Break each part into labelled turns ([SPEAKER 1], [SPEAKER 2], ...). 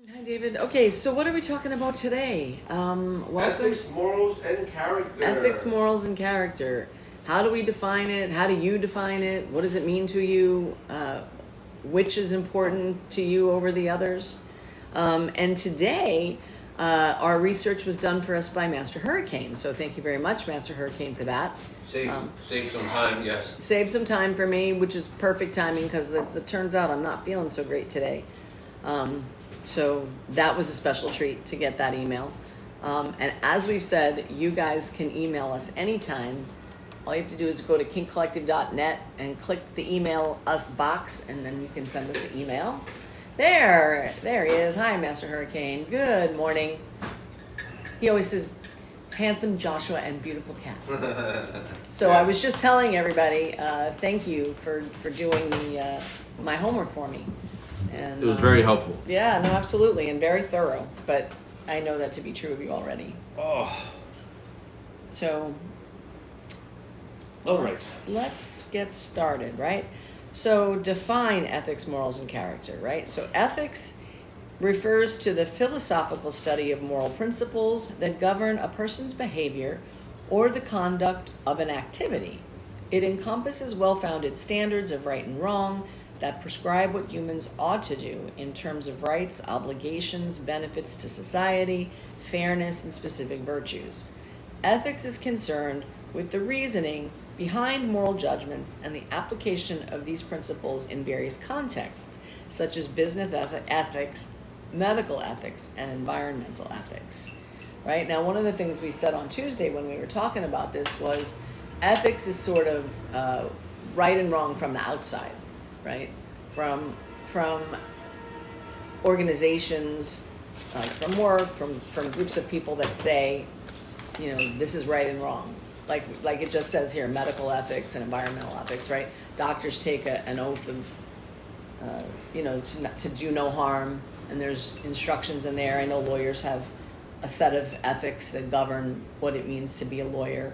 [SPEAKER 1] Hi, David. Okay, so what are we talking about today? Welcome.
[SPEAKER 2] Ethics, morals, and character.
[SPEAKER 1] Ethics, morals, and character. How do we define it? How do you define it? What does it mean to you? Which is important to you over the others? And today, our research was done for us by Master Hurricane. So thank you very much, Master Hurricane, for that.
[SPEAKER 2] Save some time, yes.
[SPEAKER 1] Save some time for me, which is perfect timing because it turns out I'm not feeling so great today. So that was a special treat to get that email. And as we've said, you guys can email us anytime. All you have to do is go to kinkcollective.net and click the email us box, and then you can send us an email. There he is. Hi, Master Hurricane. Good morning. He always says, handsome Joshua and beautiful cat. So I was just telling everybody, thank you for doing my homework for me. And
[SPEAKER 2] it was very helpful.
[SPEAKER 1] Yeah, no, absolutely, and very thorough. But I know that to be true of you already.
[SPEAKER 2] Oh.
[SPEAKER 1] So,
[SPEAKER 2] all right.
[SPEAKER 1] Let's get started, right? So, define ethics, morals, and character, right? So, ethics refers to the philosophical study of moral principles that govern a person's behavior or the conduct of an activity. It encompasses well-founded standards of right and wrong that prescribe what humans ought to do in terms of rights, obligations, benefits to society, fairness, and specific virtues. Ethics is concerned with the reasoning behind moral judgments and the application of these principles in various contexts, such as business ethics, medical ethics, and environmental ethics. Right? Now, one of the things we said on Tuesday when we were talking about this was ethics is sort of right and wrong from the outside. Right, from organizations, from work, from groups of people that say, you know, this is right and wrong. Like it just says here, medical ethics and environmental ethics. Right, doctors take an oath of, to do no harm, and there's instructions in there. I know lawyers have a set of ethics that govern what it means to be a lawyer,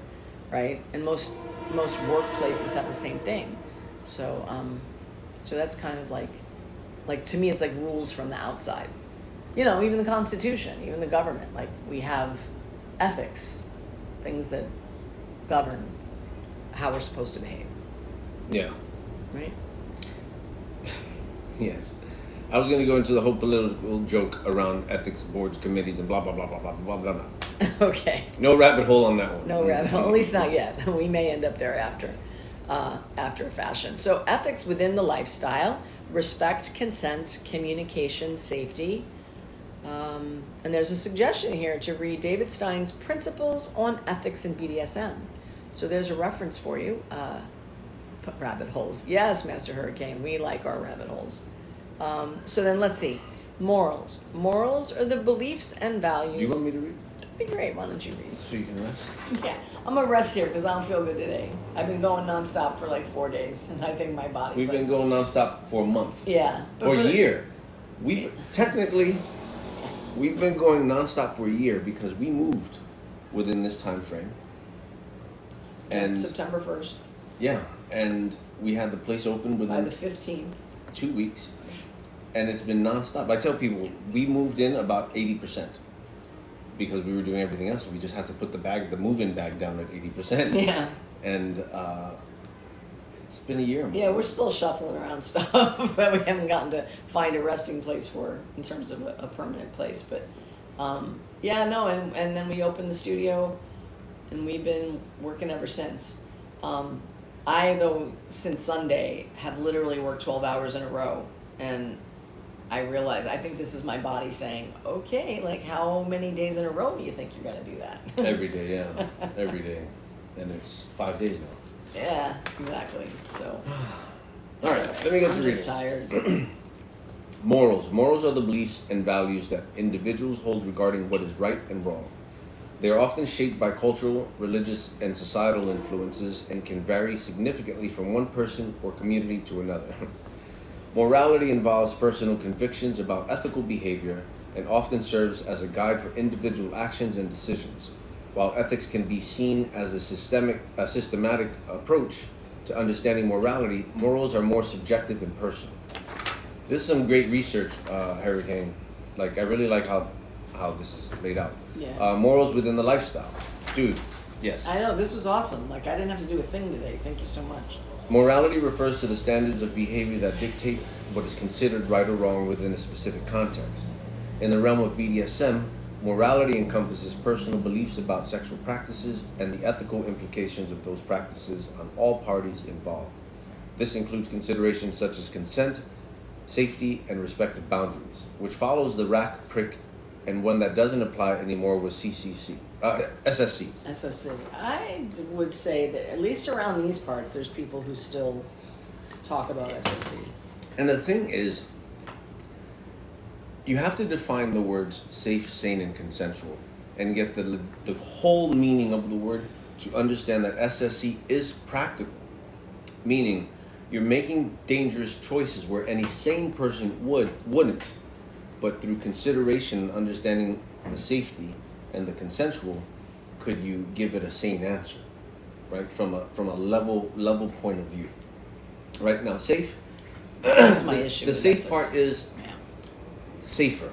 [SPEAKER 1] right? And most workplaces have the same thing. So that's kind of like to me, it's like rules from the outside. You know, even the Constitution, even the government, like we have ethics, things that govern how we're supposed to behave.
[SPEAKER 2] Yeah.
[SPEAKER 1] Right?
[SPEAKER 2] Yes. I was going to go into the whole political joke around ethics boards, committees, and blah, blah, blah, blah, blah, blah, blah, blah.
[SPEAKER 1] Okay.
[SPEAKER 2] No rabbit hole on that one.
[SPEAKER 1] No rabbit hole, at least not yet. We may end up there after a fashion. So ethics within the lifestyle: respect, consent, communication, safety. And there's a suggestion here to read David Stein's Principles on Ethics in BDSM. So there's a reference for you. Rabbit holes. Yes, Master Hurricane, we like our rabbit holes. So then let's see. Morals. Morals are the beliefs and values.
[SPEAKER 2] Do you want me to read?
[SPEAKER 1] That'd be great. Why don't you read?
[SPEAKER 2] So you can rest?
[SPEAKER 1] Yeah, I'm gonna rest here because I don't feel good today. I've been going nonstop for like 4 days, and I think my body's
[SPEAKER 2] We've been going nonstop for a month.
[SPEAKER 1] Yeah.
[SPEAKER 2] For a year. We've been going nonstop for a year because we moved within this time frame. And
[SPEAKER 1] September 1st.
[SPEAKER 2] Yeah, and we had the place open
[SPEAKER 1] By
[SPEAKER 2] within
[SPEAKER 1] the 15th.
[SPEAKER 2] 2 weeks, and it's been nonstop. I tell people we moved in about 80% because we were doing everything else. We just had to put the move-in bag down at 80%.
[SPEAKER 1] Yeah.
[SPEAKER 2] And it's been a year.
[SPEAKER 1] Yeah, we're still shuffling around stuff that we haven't gotten to find a resting place for in terms of a permanent place. But and then we opened the studio, and we've been working ever since. I, though, since Sunday, have literally worked 12 hours in a row, and I realize, I think this is my body saying, okay, like how many days in a row do you think you're going to do that?
[SPEAKER 2] Every day, yeah. Every day. And it's 5 days now.
[SPEAKER 1] Yeah, exactly. So.
[SPEAKER 2] All right, let me get to reading.
[SPEAKER 1] I'm just tired.
[SPEAKER 2] Morals. Morals are the beliefs and values that individuals hold regarding what is right and wrong. They are often shaped by cultural, religious, and societal influences and can vary significantly from one person or community to another. Morality involves personal convictions about ethical behavior and often serves as a guide for individual actions and decisions. While ethics can be seen as a systematic approach to understanding morality, morals are more subjective and personal. This is some great research, Hurricane. Like, I really like how this is laid out.
[SPEAKER 1] Yeah.
[SPEAKER 2] Morals within the lifestyle. Dude, yes.
[SPEAKER 1] I know, this was awesome. Like, I didn't have to do a thing today. Thank you so much.
[SPEAKER 2] Morality refers to the standards of behavior that dictate what is considered right or wrong within a specific context. In the realm of BDSM, morality encompasses personal beliefs about sexual practices and the ethical implications of those practices on all parties involved. This includes considerations such as consent, safety, and respective boundaries, which follows the rack, prick, and one that doesn't apply anymore was SSC.
[SPEAKER 1] SSC. I would say that at least around these parts, there's people who still talk about SSC.
[SPEAKER 2] And the thing is, you have to define the words safe, sane, and consensual and get the whole meaning of the word to understand that SSC is practical. Meaning, you're making dangerous choices where any sane person wouldn't. But through consideration and understanding the safety and the consensual, could you give it a sane answer, right? From a level point of view. Right now, safe.
[SPEAKER 1] That's my issue.
[SPEAKER 2] The safe part is safer,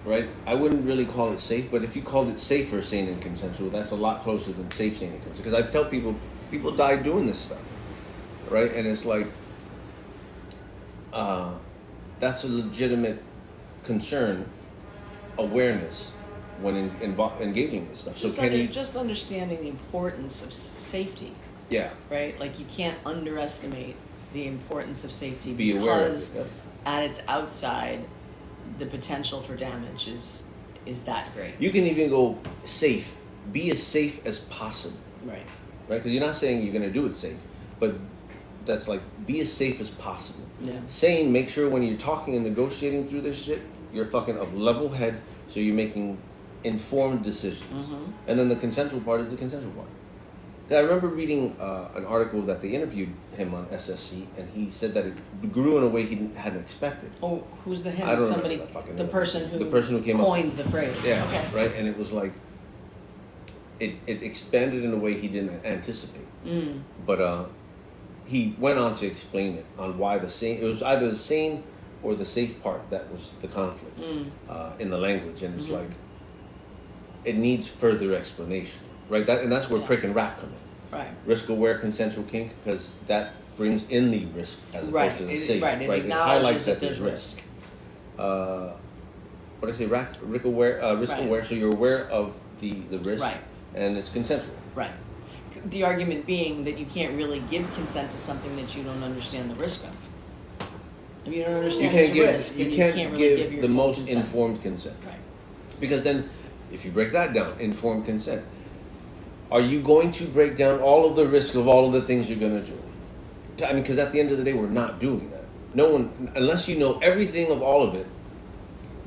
[SPEAKER 2] right? I wouldn't really call it safe, but if you called it safer, sane, and consensual, that's a lot closer than safe, sane, and consensual. Because I tell people die doing this stuff, right? And it's like, that's a legitimate concern, awareness when engaging in this stuff.
[SPEAKER 1] Just
[SPEAKER 2] So can you
[SPEAKER 1] just understanding the importance of safety,
[SPEAKER 2] yeah,
[SPEAKER 1] right? Like, you can't underestimate the importance of safety
[SPEAKER 2] be aware of
[SPEAKER 1] because
[SPEAKER 2] it,
[SPEAKER 1] at its outside, the potential for damage is that great.
[SPEAKER 2] You can even go safe. Be as safe as possible.
[SPEAKER 1] Right.
[SPEAKER 2] Right? Because you're not saying you're going to do it safe, but that's like, be as safe as possible.
[SPEAKER 1] Yeah.
[SPEAKER 2] Saying, make sure when you're talking and negotiating through this shit, you're fucking of level head, so you're making informed decisions.
[SPEAKER 1] Mm-hmm.
[SPEAKER 2] And then the consensual part is the consensual part. I remember reading an article that they interviewed him on SSC, and he said that it grew in a way he hadn't expected.
[SPEAKER 1] Oh, who's the him?
[SPEAKER 2] I don't
[SPEAKER 1] Somebody,
[SPEAKER 2] remember that fucking
[SPEAKER 1] the
[SPEAKER 2] name.
[SPEAKER 1] person who
[SPEAKER 2] came
[SPEAKER 1] coined
[SPEAKER 2] up.
[SPEAKER 1] the phrase.
[SPEAKER 2] Yeah,
[SPEAKER 1] Okay.
[SPEAKER 2] right. And it was like it expanded in a way he didn't anticipate. But he went on to explain it on why the sane. It was either the sane or the safe part that was the conflict in the language, and it's like it needs further explanation, right? That's where prick and rack come in.
[SPEAKER 1] Right.
[SPEAKER 2] Risk aware consensual kink, because that brings in the risk as opposed to the safe.
[SPEAKER 1] Right. It
[SPEAKER 2] It
[SPEAKER 1] acknowledges
[SPEAKER 2] highlights that
[SPEAKER 1] there's
[SPEAKER 2] there's risk. What did I say? Risk aware. Risk
[SPEAKER 1] Right.
[SPEAKER 2] aware. So you're aware of the risk,
[SPEAKER 1] Right.
[SPEAKER 2] and it's consensual.
[SPEAKER 1] Right. The argument being that you can't really give consent to something that you don't understand the risk of. If you don't understand the risk,
[SPEAKER 2] You
[SPEAKER 1] then
[SPEAKER 2] can't
[SPEAKER 1] you can't
[SPEAKER 2] give
[SPEAKER 1] really give your
[SPEAKER 2] the
[SPEAKER 1] full
[SPEAKER 2] most
[SPEAKER 1] consent.
[SPEAKER 2] informed consent.
[SPEAKER 1] Right.
[SPEAKER 2] Because then, if you break that down, informed consent, are you going to break down all of the risk of all of the things you're going to do? I mean, because at the end of the day, we're not doing that. No one, unless you know everything of all of it,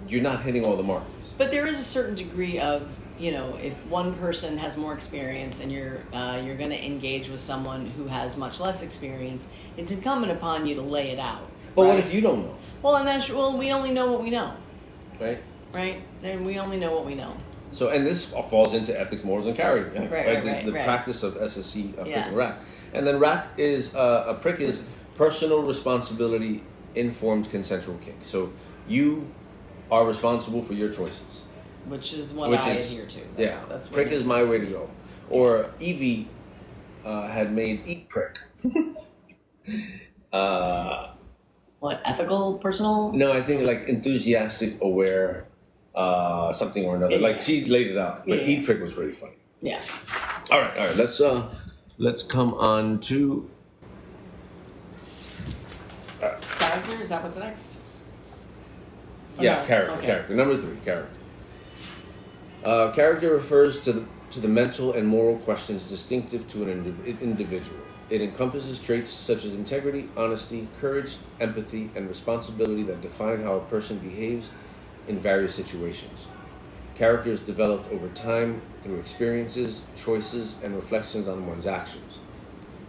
[SPEAKER 2] you're not hitting all the markers.
[SPEAKER 1] But there is a certain degree of, if one person has more experience and you're going to engage with someone who has much less experience, it's incumbent upon you to lay it out.
[SPEAKER 2] But
[SPEAKER 1] right?
[SPEAKER 2] what if you don't know?
[SPEAKER 1] Well, we only know what we know.
[SPEAKER 2] Right?
[SPEAKER 1] Right? And we only know what we know.
[SPEAKER 2] So, and this falls into ethics, morals, and character.
[SPEAKER 1] Right.
[SPEAKER 2] The practice of SSC, prick
[SPEAKER 1] Yeah.
[SPEAKER 2] and rack. And then rack is, a prick is personal responsibility, informed consensual kink. So you are responsible for your choices.
[SPEAKER 1] Which is what I adhere to. That's
[SPEAKER 2] prick is my way to go. Or Evie had made eat prick.
[SPEAKER 1] What, ethical, personal?
[SPEAKER 2] No, I think like enthusiastic, aware, something or another. Like she laid it out, but eat prick was pretty funny.
[SPEAKER 1] Yeah.
[SPEAKER 2] All right. Let's come on to
[SPEAKER 1] Character? Is that what's next?
[SPEAKER 2] Character. Number 3, character. Character refers to the mental and moral questions distinctive to an individual. It encompasses traits such as integrity, honesty, courage, empathy, and responsibility that define how a person behaves in various situations. Character is developed over time through experiences, choices, and reflections on one's actions.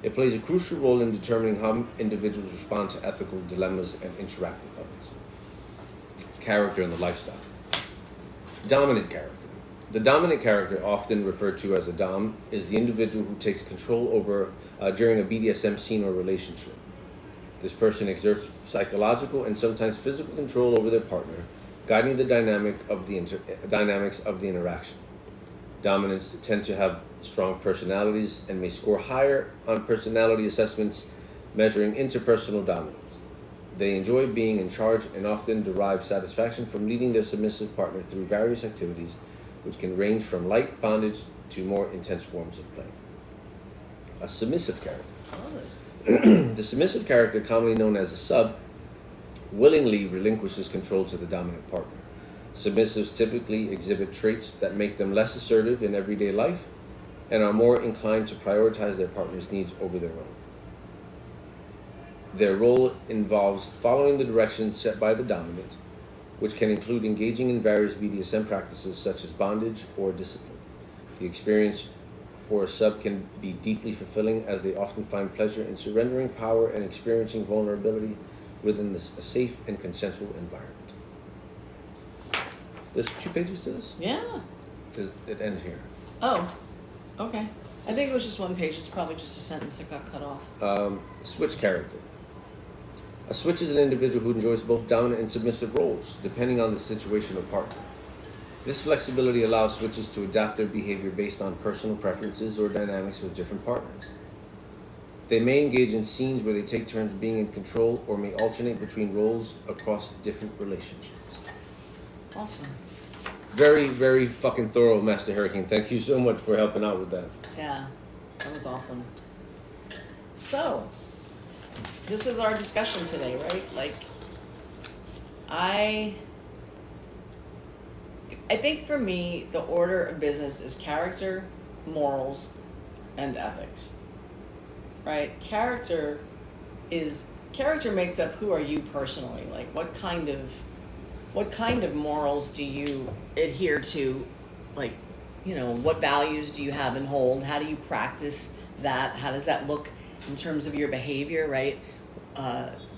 [SPEAKER 2] It plays a crucial role in determining how individuals respond to ethical dilemmas and interact with others. Character and the lifestyle. Dominant character. The dominant character, often referred to as a dom, is the individual who takes control over during a BDSM scene or relationship. This person exerts psychological and sometimes physical control over their partner, guiding the dynamics of the interaction. Dominants tend to have strong personalities and may score higher on personality assessments measuring interpersonal dominance. They enjoy being in charge and often derive satisfaction from leading their submissive partner through various activities, which can range from light bondage to more intense forms of play. A submissive character.
[SPEAKER 1] I love this.
[SPEAKER 2] The submissive character, commonly known as a sub, willingly relinquishes control to the dominant partner. Submissives typically exhibit traits that make them less assertive in everyday life and are more inclined to prioritize their partner's needs over their own. Their role involves following the directions set by the dominant, which can include engaging in various BDSM practices such as bondage or discipline. The experience for a sub can be deeply fulfilling, as they often find pleasure in surrendering power and experiencing vulnerability within a safe and consensual environment. There's 2 pages to this?
[SPEAKER 1] Yeah.
[SPEAKER 2] It ends here.
[SPEAKER 1] Oh, okay. I think it was just 1 page. It's probably just a sentence that got cut off.
[SPEAKER 2] Switch character. A switch is an individual who enjoys both dominant and submissive roles, depending on the situation or partner. This flexibility allows switches to adapt their behavior based on personal preferences or dynamics with different partners. They may engage in scenes where they take turns being in control or may alternate between roles across different relationships.
[SPEAKER 1] Awesome.
[SPEAKER 2] Very, very fucking thorough, Master Hurricane. Thank you so much for helping out with that.
[SPEAKER 1] Yeah, that was awesome. So, this is our discussion today, right? Like, I think for me, the order of business is character, morals, and ethics. Right? Character makes up who are you personally. Like, what kind of morals do you adhere to? Like, what values do you have and hold? How do you practice that? How does that look in terms of your behavior, right?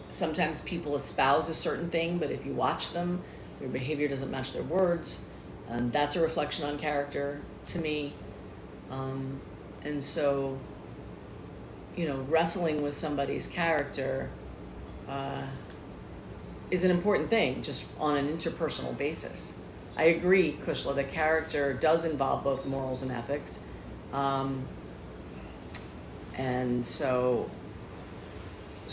[SPEAKER 1] Sometimes people espouse a certain thing, but if you watch them, their behavior doesn't match their words. That's a reflection on character to me. And so, wrestling with somebody's character is an important thing, just on an interpersonal basis. I agree, Kushla, that character does involve both morals and ethics. And so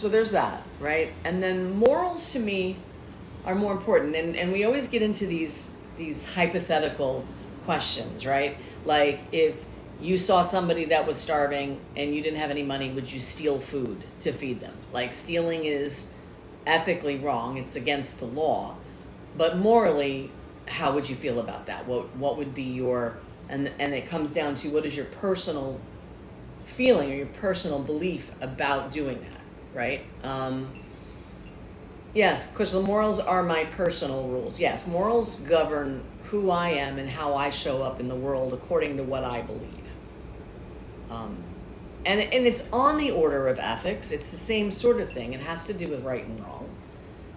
[SPEAKER 1] there's that, right? And then morals to me are more important. And we always get into these hypothetical questions, right? Like, if you saw somebody that was starving and you didn't have any money, would you steal food to feed them? Like, stealing is ethically wrong. It's against the law. But morally, how would you feel about that? What would be your, and it comes down to, what is your personal feeling or your personal belief about doing that, right? Yes, because the morals are my personal rules. Yes, morals govern who I am and how I show up in the world according to what I believe. And it's on the order of ethics. It's the same sort of thing. It has to do with right and wrong.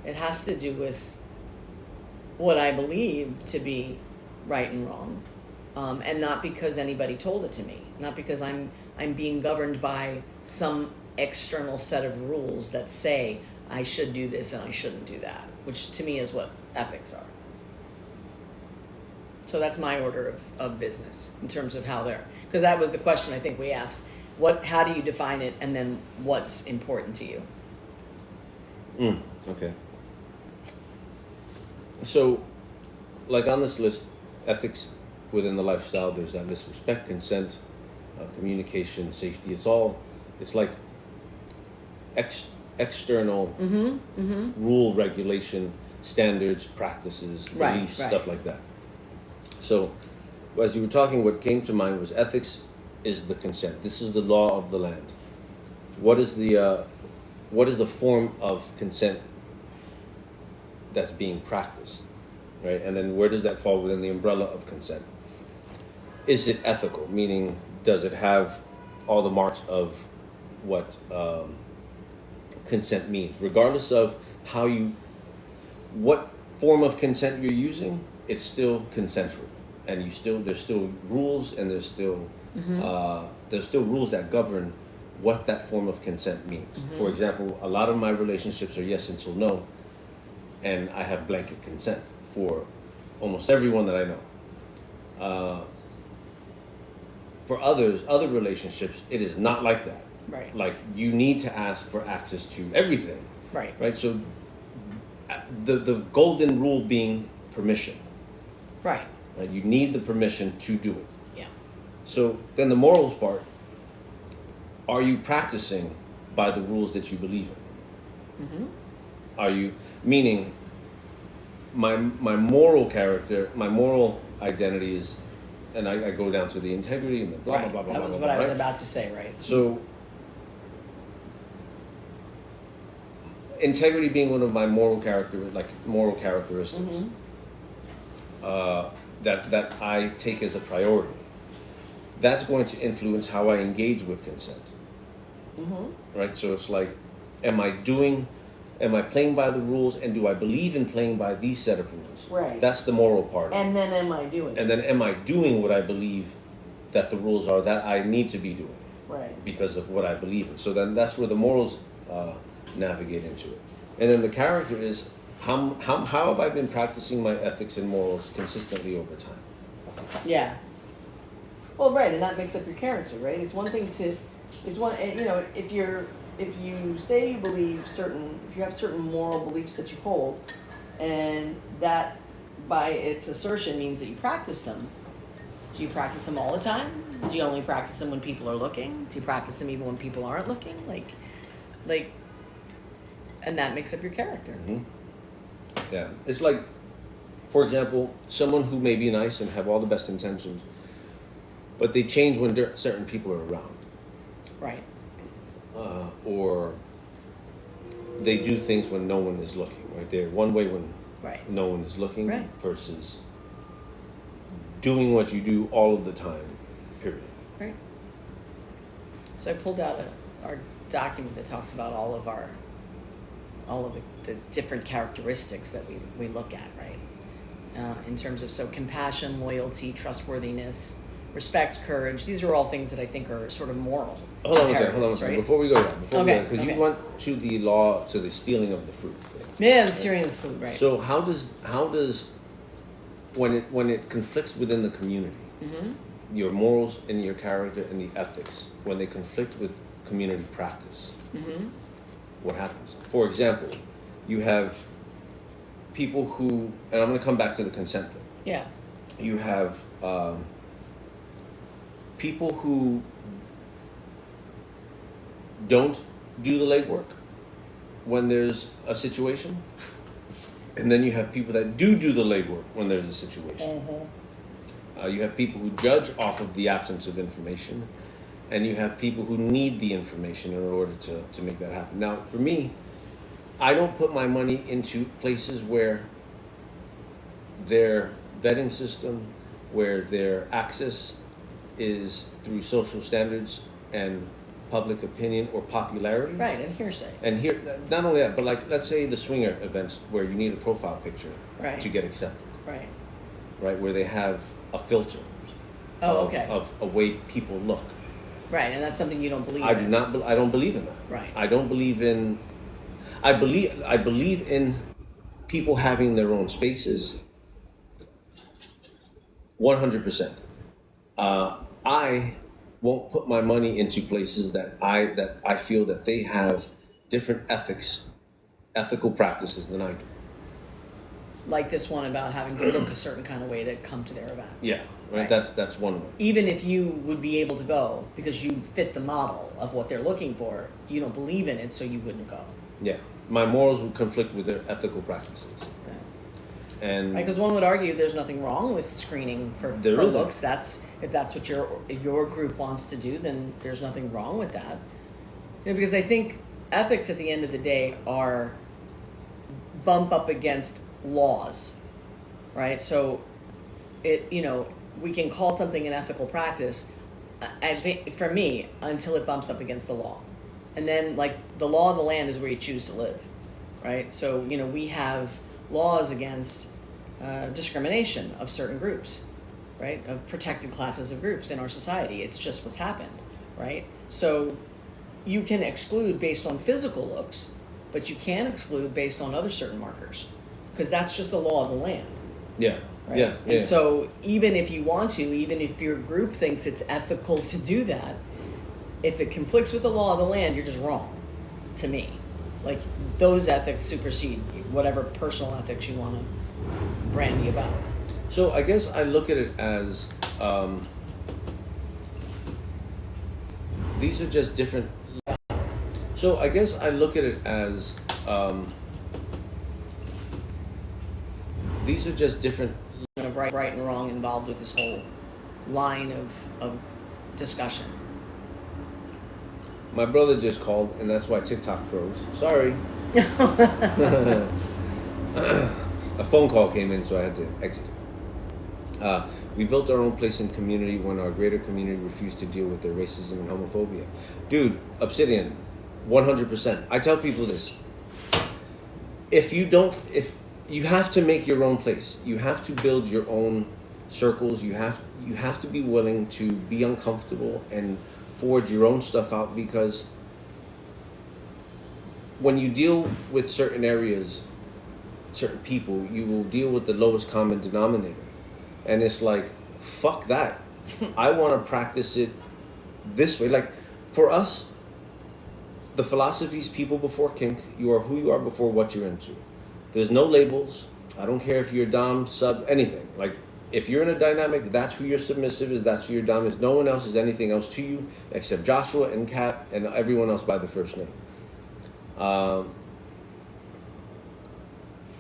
[SPEAKER 1] It has to do with what I believe to be right and wrong. And not because anybody told it to me. Not because I'm being governed by some external set of rules that say I should do this and I shouldn't do that, which to me is what ethics are. So that's my order of business in terms of how they're, because that was the question I think we asked. How do you define it, and then what's important to you?
[SPEAKER 2] Okay. So, like on this list, ethics within the lifestyle, there's that list: respect, consent, communication, safety. It's like external rule, regulation, standards, practices, beliefs, stuff like that. So, as you were talking, what came to mind was ethics is the consent. This is the law of the land. What is the form of consent that's being practiced, right? And then where does that fall within the umbrella of consent? Is it ethical? Meaning, does it have all the marks of what consent means? Regardless of what form of consent you're using, it's still consensual, and there's still rules, and there's still rules that govern what that form of consent means. For example, a lot of my relationships are yes until no, and I have blanket consent for almost everyone that I know. For other relationships, it is not like that.
[SPEAKER 1] Right.
[SPEAKER 2] Like, you need to ask for access to everything.
[SPEAKER 1] Right.
[SPEAKER 2] Right. So the golden rule being permission.
[SPEAKER 1] Right.
[SPEAKER 2] Right. You need the permission to do it.
[SPEAKER 1] Yeah.
[SPEAKER 2] So then the morals part, are you practicing by the rules that you believe in?
[SPEAKER 1] Mm-hmm.
[SPEAKER 2] Are you, meaning my moral character, my moral identity is, and I go down to the integrity and the blah,
[SPEAKER 1] Right.
[SPEAKER 2] blah, blah, blah,
[SPEAKER 1] That was
[SPEAKER 2] blah,
[SPEAKER 1] what
[SPEAKER 2] blah,
[SPEAKER 1] I was
[SPEAKER 2] right?
[SPEAKER 1] about to say, right?
[SPEAKER 2] So integrity being one of my moral characteristics, that I take as a priority, that's going to influence how I engage with consent. Right? So it's like, am I playing by the rules, and do I believe in playing by these set of rules?
[SPEAKER 1] Right.
[SPEAKER 2] That's the moral part.
[SPEAKER 1] And then am I doing it?
[SPEAKER 2] And then am I doing what I believe that the rules are that I need to be doing?
[SPEAKER 1] Right.
[SPEAKER 2] Because of what I believe in. So then that's where the morals navigate into it. And then the character is, how have I been practicing my ethics and morals consistently over time?
[SPEAKER 1] Yeah. Well, right, and that makes up your character, right? It's one thing to, if you say you believe if you have certain moral beliefs that you hold, and that by its assertion means that you practice them. Do you practice them all the time? Do you only practice them when people are looking? Do you practice them even when people aren't looking? Like, and that makes up your character.
[SPEAKER 2] Mm-hmm. Yeah, it's like, for example, someone who may be nice and have all the best intentions, but they change when certain people are around.
[SPEAKER 1] Right.
[SPEAKER 2] Or they do things when no one is looking, right? They're one way when no one is looking,
[SPEAKER 1] right,
[SPEAKER 2] versus doing what you do all of the time, period.
[SPEAKER 1] Right. So I pulled out our document that talks about all of the different characteristics that we look at, right? In terms of, compassion, loyalty, trustworthiness, respect, courage. These are all things that I think are sort of moral.
[SPEAKER 2] Hold on a second.
[SPEAKER 1] Right?
[SPEAKER 2] Before we go there, because
[SPEAKER 1] okay.
[SPEAKER 2] you went to the stealing of the fruit thing.
[SPEAKER 1] Yeah, the stealing of the food, right?
[SPEAKER 2] So how does when it conflicts within the community, your morals and your character and the ethics, when they conflict with community practice, what happens? For example, you have people who, and I'm going to come back to the consent thing.
[SPEAKER 1] Yeah.
[SPEAKER 2] You have people who don't do the legwork when there's a situation, and then you have people that do the legwork when there's a situation. You have people who judge off of the absence of information, and you have people who need the information in order to make that happen. Now, for me, I don't put my money into places where their vetting system, where their access is through social standards and public opinion or popularity.
[SPEAKER 1] Right, and hearsay.
[SPEAKER 2] And here, not only that, but like, let's say the swinger events where you need a profile picture to get accepted.
[SPEAKER 1] Right.
[SPEAKER 2] Right, where they have a filter of a way people look.
[SPEAKER 1] Right, and that's something you don't believe in.
[SPEAKER 2] I don't believe in that.
[SPEAKER 1] Right.
[SPEAKER 2] I don't believe in. I believe in people having their own spaces. 100%. I won't put my money into places that I feel that they have different ethical practices than I do.
[SPEAKER 1] Like this one about having to look a certain kind of way to come to their event.
[SPEAKER 2] Yeah, right. That's one way.
[SPEAKER 1] Even if you would be able to go because you fit the model of what they're looking for, you don't believe in it, so you wouldn't go.
[SPEAKER 2] Yeah, my morals would conflict with their ethical practices.
[SPEAKER 1] Right.
[SPEAKER 2] And
[SPEAKER 1] because one would argue there's nothing wrong with screening for looks. If that's what your group wants to do, then there's nothing wrong with that. Because I think ethics at the end of the day are bump up against laws, right? So we can call something an ethical practice, I think, for me, until it bumps up against the law. And then, like, the law of the land is where you choose to live, right? So, we have laws against discrimination of certain groups, right? Of protected classes of groups in our society. It's just what's happened, right? So you can exclude based on physical looks, but you can exclude based on other certain markers. because that's just the law of the land.
[SPEAKER 2] Yeah.
[SPEAKER 1] Right?
[SPEAKER 2] Yeah.
[SPEAKER 1] And so even if you want to, even if your group thinks it's ethical to do that, if it conflicts with the law of the land, you're just wrong, to me. Like, those ethics supersede whatever personal ethics you want to brand me about.
[SPEAKER 2] So I guess I look at it as these are just different. So I guess I look at it as these are just different.
[SPEAKER 1] Of right and wrong involved with this whole line of discussion.
[SPEAKER 2] My brother just called, and that's why TikTok froze. Sorry. A phone call came in, so I had to exit it. We built our own place in community when our greater community refused to deal with their racism and homophobia. Dude, Obsidian, 100%. I tell people this. If you have to make your own place, you have to build your own circles. You have to be willing to be uncomfortable and forge your own stuff out, because when you deal with certain areas, certain people, you will deal with the lowest common denominator. And it's like, fuck that. I want to practice it this way. Like, for us, the philosophy's people before kink. You are who you are before what you're into. There's no labels. I don't care if you're dom, sub, anything. Like, if you're in a dynamic, that's who your submissive is, that's who your dom is. No one else is anything else to you except Joshua and Kat and everyone else by the first name.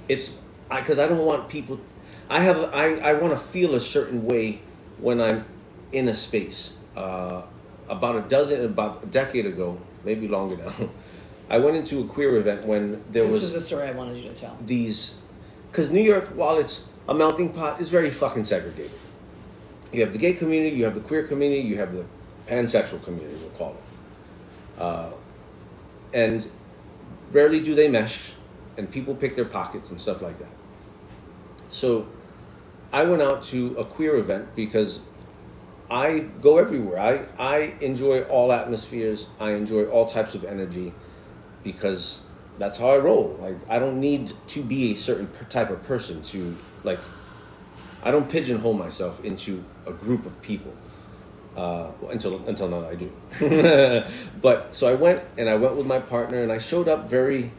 [SPEAKER 2] Because I don't want people. I want to feel a certain way when I'm in a space. About a decade ago, maybe longer now, I went into a queer event when
[SPEAKER 1] This was the story I wanted you to tell.
[SPEAKER 2] Because New York, while it's a melting pot, is very fucking segregated. You have the gay community, you have the queer community, you have the pansexual community, we'll call it. And rarely do they mesh, and people pick their pockets and stuff like that. So I went out to a queer event because I go everywhere. I enjoy all atmospheres. I enjoy all types of energy because that's how I roll. Like, I don't need to be a certain type of person to, like, I don't pigeonhole myself into a group of people. Until now I do. But so I went with my partner, and I showed up very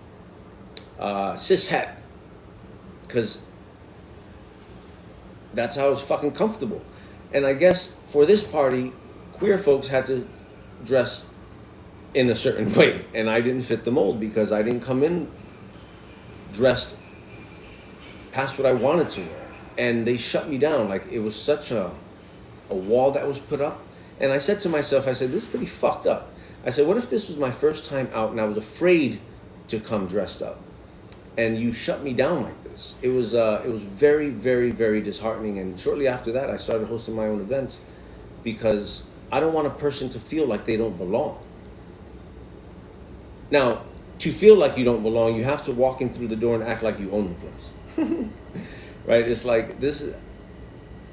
[SPEAKER 2] cishet because that's how I was fucking comfortable. And I guess for this party, queer folks had to dress in a certain way, and I didn't fit the mold because I didn't come in dressed past what I wanted to wear, and they shut me down. Like, it was such a wall that was put up. And I said to myself, I said, this is pretty fucked up. I said, what if this was my first time out and I was afraid to come dressed up, and you shut me down like this? It was very, very, very disheartening. And shortly after that, I started hosting my own events because I don't want a person to feel like they don't belong. Now, to feel like you don't belong, you have to walk in through the door and act like you own the place. Right? It's like this.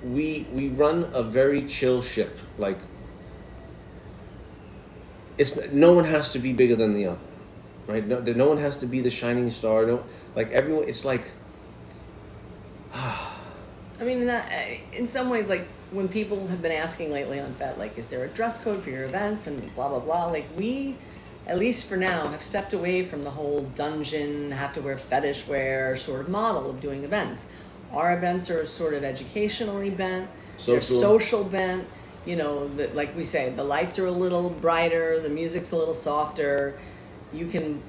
[SPEAKER 2] We run a very chill ship. Like, no one has to be bigger than the other, right? No one has to be the shining star. No, like everyone. It's like.
[SPEAKER 1] I mean, in some ways, like, when people have been asking lately on FET, like, is there a dress code for your events and blah, blah, blah, like, we, at least for now, have stepped away from the whole dungeon, have to wear fetish wear sort of model of doing events. Our events are sort of educationally bent, they're social bent, you know, like we say, the lights are a little brighter, the music's a little softer, you can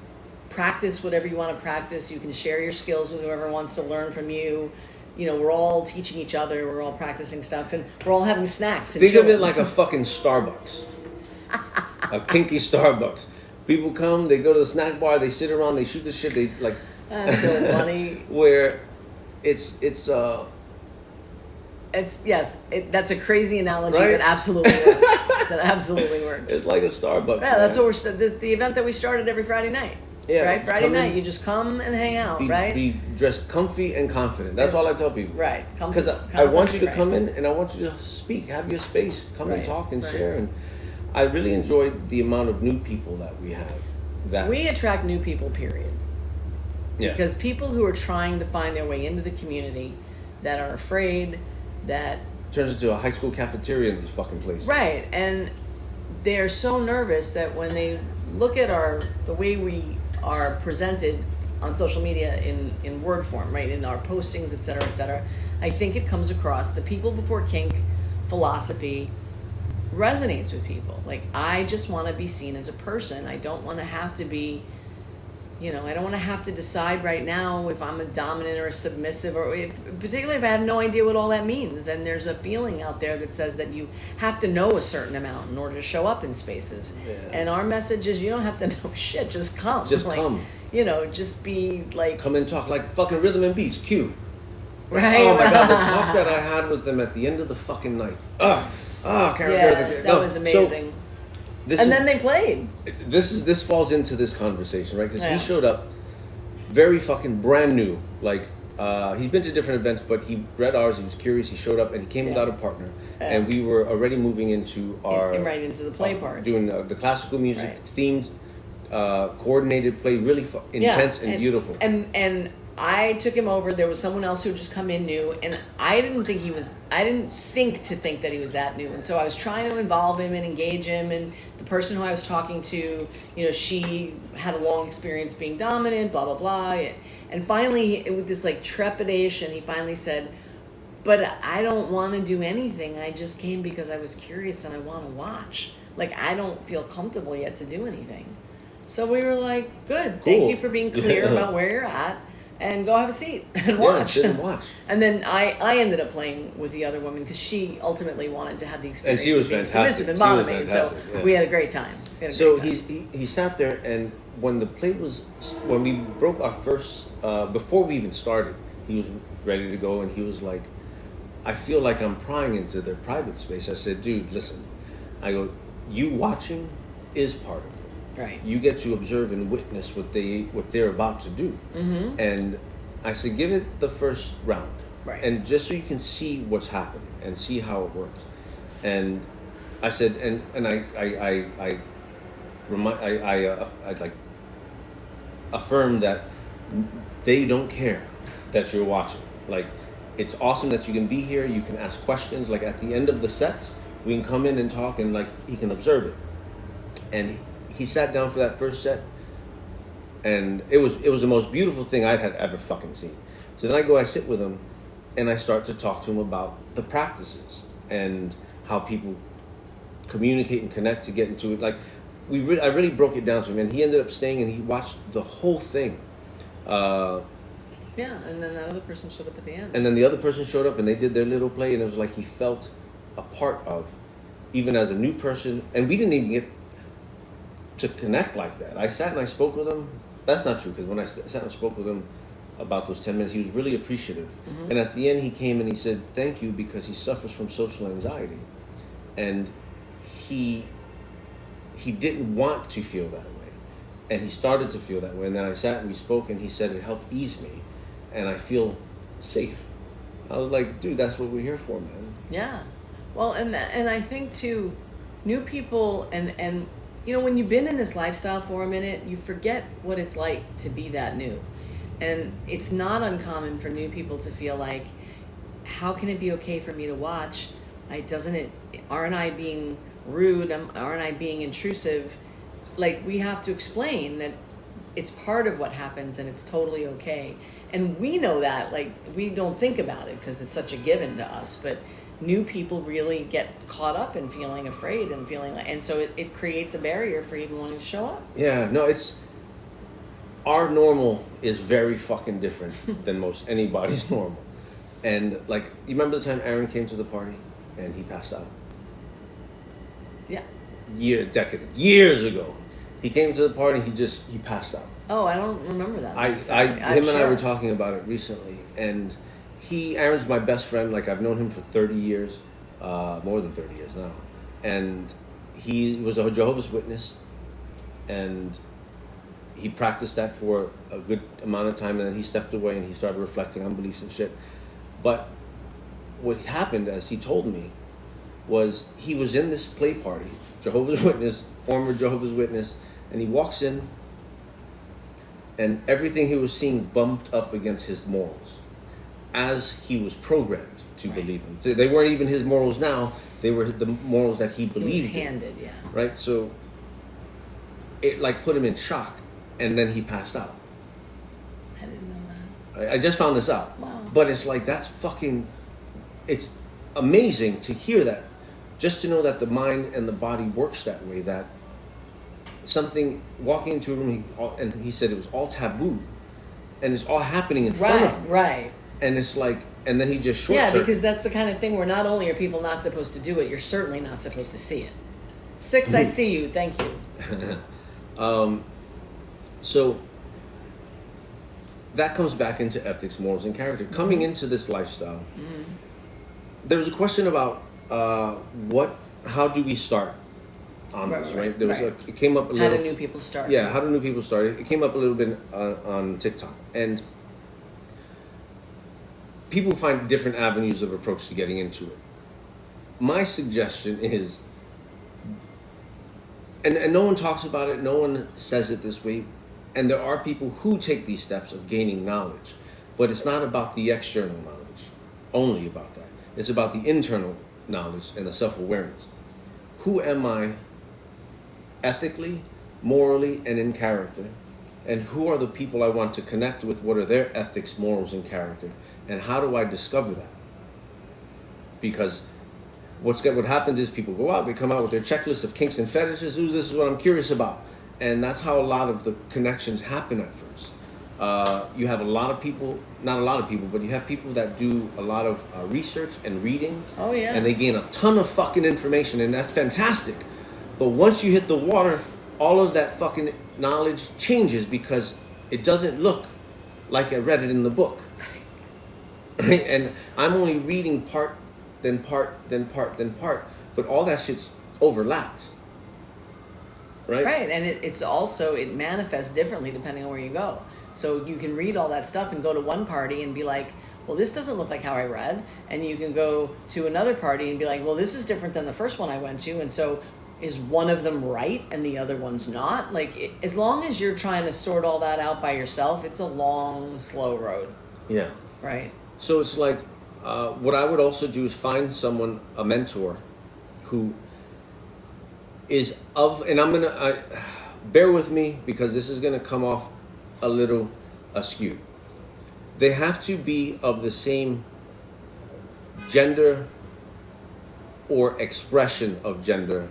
[SPEAKER 1] practice whatever you want to practice, you can share your skills with whoever wants to learn from you. You know, we're all teaching each other, we're all practicing stuff, and we're all having snacks.
[SPEAKER 2] Think of it like a fucking Starbucks. A kinky Starbucks. People come, they go to the snack bar, they sit around, they shoot the shit, they like...
[SPEAKER 1] That's so funny.
[SPEAKER 2] Where that's a crazy analogy, right? That absolutely works. That absolutely works. It's like a Starbucks.
[SPEAKER 1] Yeah, that's what the event that we started every Friday night. Yeah, right? Friday night, you just come and hang out, right?
[SPEAKER 2] Be dressed comfy and confident. That's all I tell people.
[SPEAKER 1] Right.
[SPEAKER 2] Because I want you to come in and I want you to speak, have your space, come and talk and share. And I really enjoy the amount of new people that we have. That
[SPEAKER 1] we attract new people, period.
[SPEAKER 2] Yeah.
[SPEAKER 1] Because people who are trying to find their way into the community that are afraid that
[SPEAKER 2] turns into a high school cafeteria in these fucking places.
[SPEAKER 1] Right, and they're so nervous that when they look at the way we are presented on social media in word form, right, in our postings, et cetera, I think it comes across, the people before kink philosophy resonates with people. Like, I just want to be seen as a person. I don't want to have to be, I don't want to have to decide right now if I'm a dominant or a submissive, or particularly if I have no idea what all that means. And there's a feeling out there that says that you have to know a certain amount in order to show up in spaces.
[SPEAKER 2] Yeah.
[SPEAKER 1] And our message is, you don't have to know shit, just come.
[SPEAKER 2] Just come.
[SPEAKER 1] Just be like...
[SPEAKER 2] Come and talk like fucking rhythm and beats, cue.
[SPEAKER 1] Right.
[SPEAKER 2] Oh my God, the talk that I had with them at the end of the fucking night.
[SPEAKER 1] That was amazing. Then they played.
[SPEAKER 2] This falls into this conversation, right? Because
[SPEAKER 1] Yeah.
[SPEAKER 2] he showed up very fucking brand new. Like, he's been to different events, but he read ours. He was curious. He showed up, and he came without a partner. And we were already moving into our
[SPEAKER 1] right into the play part,
[SPEAKER 2] doing the classical music themed, coordinated play, really intense and beautiful.
[SPEAKER 1] And I took him over. There was someone else who had just come in new, and I didn't think that he was that new. And so I was trying to involve him and engage him. And the person who I was talking to, she had a long experience being dominant, blah, blah, blah. And finally, with this like trepidation, he finally said, but I don't want to do anything. I just came because I was curious and I want to watch. Like, I don't feel comfortable yet to do anything. So we were like, good.
[SPEAKER 2] Cool.
[SPEAKER 1] Thank you for being clear about where you're at. And go have a seat and watch.
[SPEAKER 2] Yeah, sit and watch.
[SPEAKER 1] And then I ended up playing with the other woman because she ultimately wanted to have the experience.
[SPEAKER 2] And she was
[SPEAKER 1] of being
[SPEAKER 2] fantastic.
[SPEAKER 1] submissive and
[SPEAKER 2] She was
[SPEAKER 1] bottoming.
[SPEAKER 2] fantastic,
[SPEAKER 1] So
[SPEAKER 2] yeah.
[SPEAKER 1] we had a great time.
[SPEAKER 2] So he sat there, and when we broke our first, before we even started, he was ready to go, and he was like, I feel like I'm prying into their private space. I said, dude, listen, I go, you watching is part of it.
[SPEAKER 1] Right.
[SPEAKER 2] You get to observe and witness what they're about to do. Mm-hmm. And I said, give it the first round.
[SPEAKER 1] Right.
[SPEAKER 2] And just so you can see what's happening and see how it works. And I said, I affirm that they don't care that you're watching. Like, it's awesome that you can be here. You can ask questions. Like, at the end of the sets, we can come in and talk, and like he can observe it. And he sat down for that first set, and it was the most beautiful thing I had ever fucking seen. So then I sit with him, and I start to talk to him about the practices and how people communicate and connect to get into it. Like, I really broke it down to him, and he ended up staying, and he watched the whole thing.
[SPEAKER 1] And then that other person showed up at the end.
[SPEAKER 2] And then the other person showed up, and they did their little play, and it was like he felt a part of, even as a new person. And we didn't even get to connect like that. I sat and I spoke with him. That's not true, because when I sat and spoke with him about those 10 minutes, he was really appreciative. Mm-hmm. And at the end, he came and he said, thank you, because he suffers from social anxiety. And he didn't want to feel that way. And he started to feel that way. And then I sat and we spoke, and he said it helped ease me. And I feel safe. I was like, dude, that's what we're here for, man.
[SPEAKER 1] Yeah. Well, and I think, too, new people, and when you've been in this lifestyle for a minute, you forget what it's like to be that new. And it's not uncommon for new people to feel like, how can it be okay for me to watch? Aren't I being rude? Aren't I being intrusive? Like, we have to explain that it's part of what happens and it's totally okay. And we know that, like, we don't think about it because it's such a given to us, but new people really get caught up in feeling afraid and feeling like, and so it creates a barrier for even wanting to show up.
[SPEAKER 2] Yeah, no, our normal is very fucking different than most anybody's normal. And like, you remember the time Aaron came to the party and he passed out?
[SPEAKER 1] Yeah.
[SPEAKER 2] Years ago. He came to the party, he passed out.
[SPEAKER 1] Oh, I don't remember that.
[SPEAKER 2] Him and I were talking about it recently, and Aaron's my best friend. Like, I've known him for 30 years, more than 30 years now. And he was a Jehovah's Witness, and he practiced that for a good amount of time, and then he stepped away and he started reflecting on beliefs and shit. But what happened, as he told me, was he was in this play party, Jehovah's Witness, former Jehovah's Witness, and he walks in, and everything he was seeing bumped up against his morals as he was programmed to believe them. They weren't even his morals now, they were the morals that he believed
[SPEAKER 1] handed,
[SPEAKER 2] in.
[SPEAKER 1] yeah.
[SPEAKER 2] Right? So it like put him in shock, and then he passed out.
[SPEAKER 1] I didn't know that.
[SPEAKER 2] I just found this out.
[SPEAKER 1] Wow.
[SPEAKER 2] But it's like, it's amazing to hear that, just to know that the mind and the body works that way, that something, walking into a room, and he said it was all taboo, and it's all happening in front of me.
[SPEAKER 1] Right.
[SPEAKER 2] And it's like, and then he just short-circuited.
[SPEAKER 1] Yeah, because that's the kind of thing where not only are people not supposed to do it, you're certainly not supposed to see it. 6, I see you, thank you.
[SPEAKER 2] So that comes back into ethics, morals, and character. Coming into this lifestyle, there was a question about how do we start on this, right? There was it came up a little.
[SPEAKER 1] How do new people start?
[SPEAKER 2] Yeah, how do new people start? It came up a little bit on TikTok, and people find different avenues of approach to getting into it. My suggestion is, and no one talks about it, no one says it this way, and there are people who take these steps of gaining knowledge, but it's not about the external knowledge, only about that. It's about the internal knowledge and the self-awareness. Who am I ethically, morally, and in character? And who are the people I want to connect with? What are their ethics, morals, and character? And how do I discover that? Because what happens is people go out, they come out with their checklist of kinks and fetishes. Ooh, this is what I'm curious about. And that's how a lot of the connections happen at first. You have a lot of people, not a lot of people, but you have people that do a lot of research and reading.
[SPEAKER 1] Oh, yeah.
[SPEAKER 2] And they gain a ton of fucking information, and that's fantastic. But once you hit the water, all of that fucking knowledge changes because it doesn't look like I read it in the book. Right? And I'm only reading part, then part, then part, then part. But all that shit's overlapped. Right?
[SPEAKER 1] Right, and it's also, it manifests differently depending on where you go. So you can read all that stuff and go to one party and be like, well, this doesn't look like how I read. And you can go to another party and be like, well, this is different than the first one I went to. And so is one of them right and the other one's not? Like, as long as you're trying to sort all that out by yourself, it's a long, slow road.
[SPEAKER 2] Yeah.
[SPEAKER 1] Right.
[SPEAKER 2] So it's like, what I would also do is find someone, a mentor, who is and I'm gonna, bear with me because this is gonna come off a little askew. They have to be of the same gender or expression of gender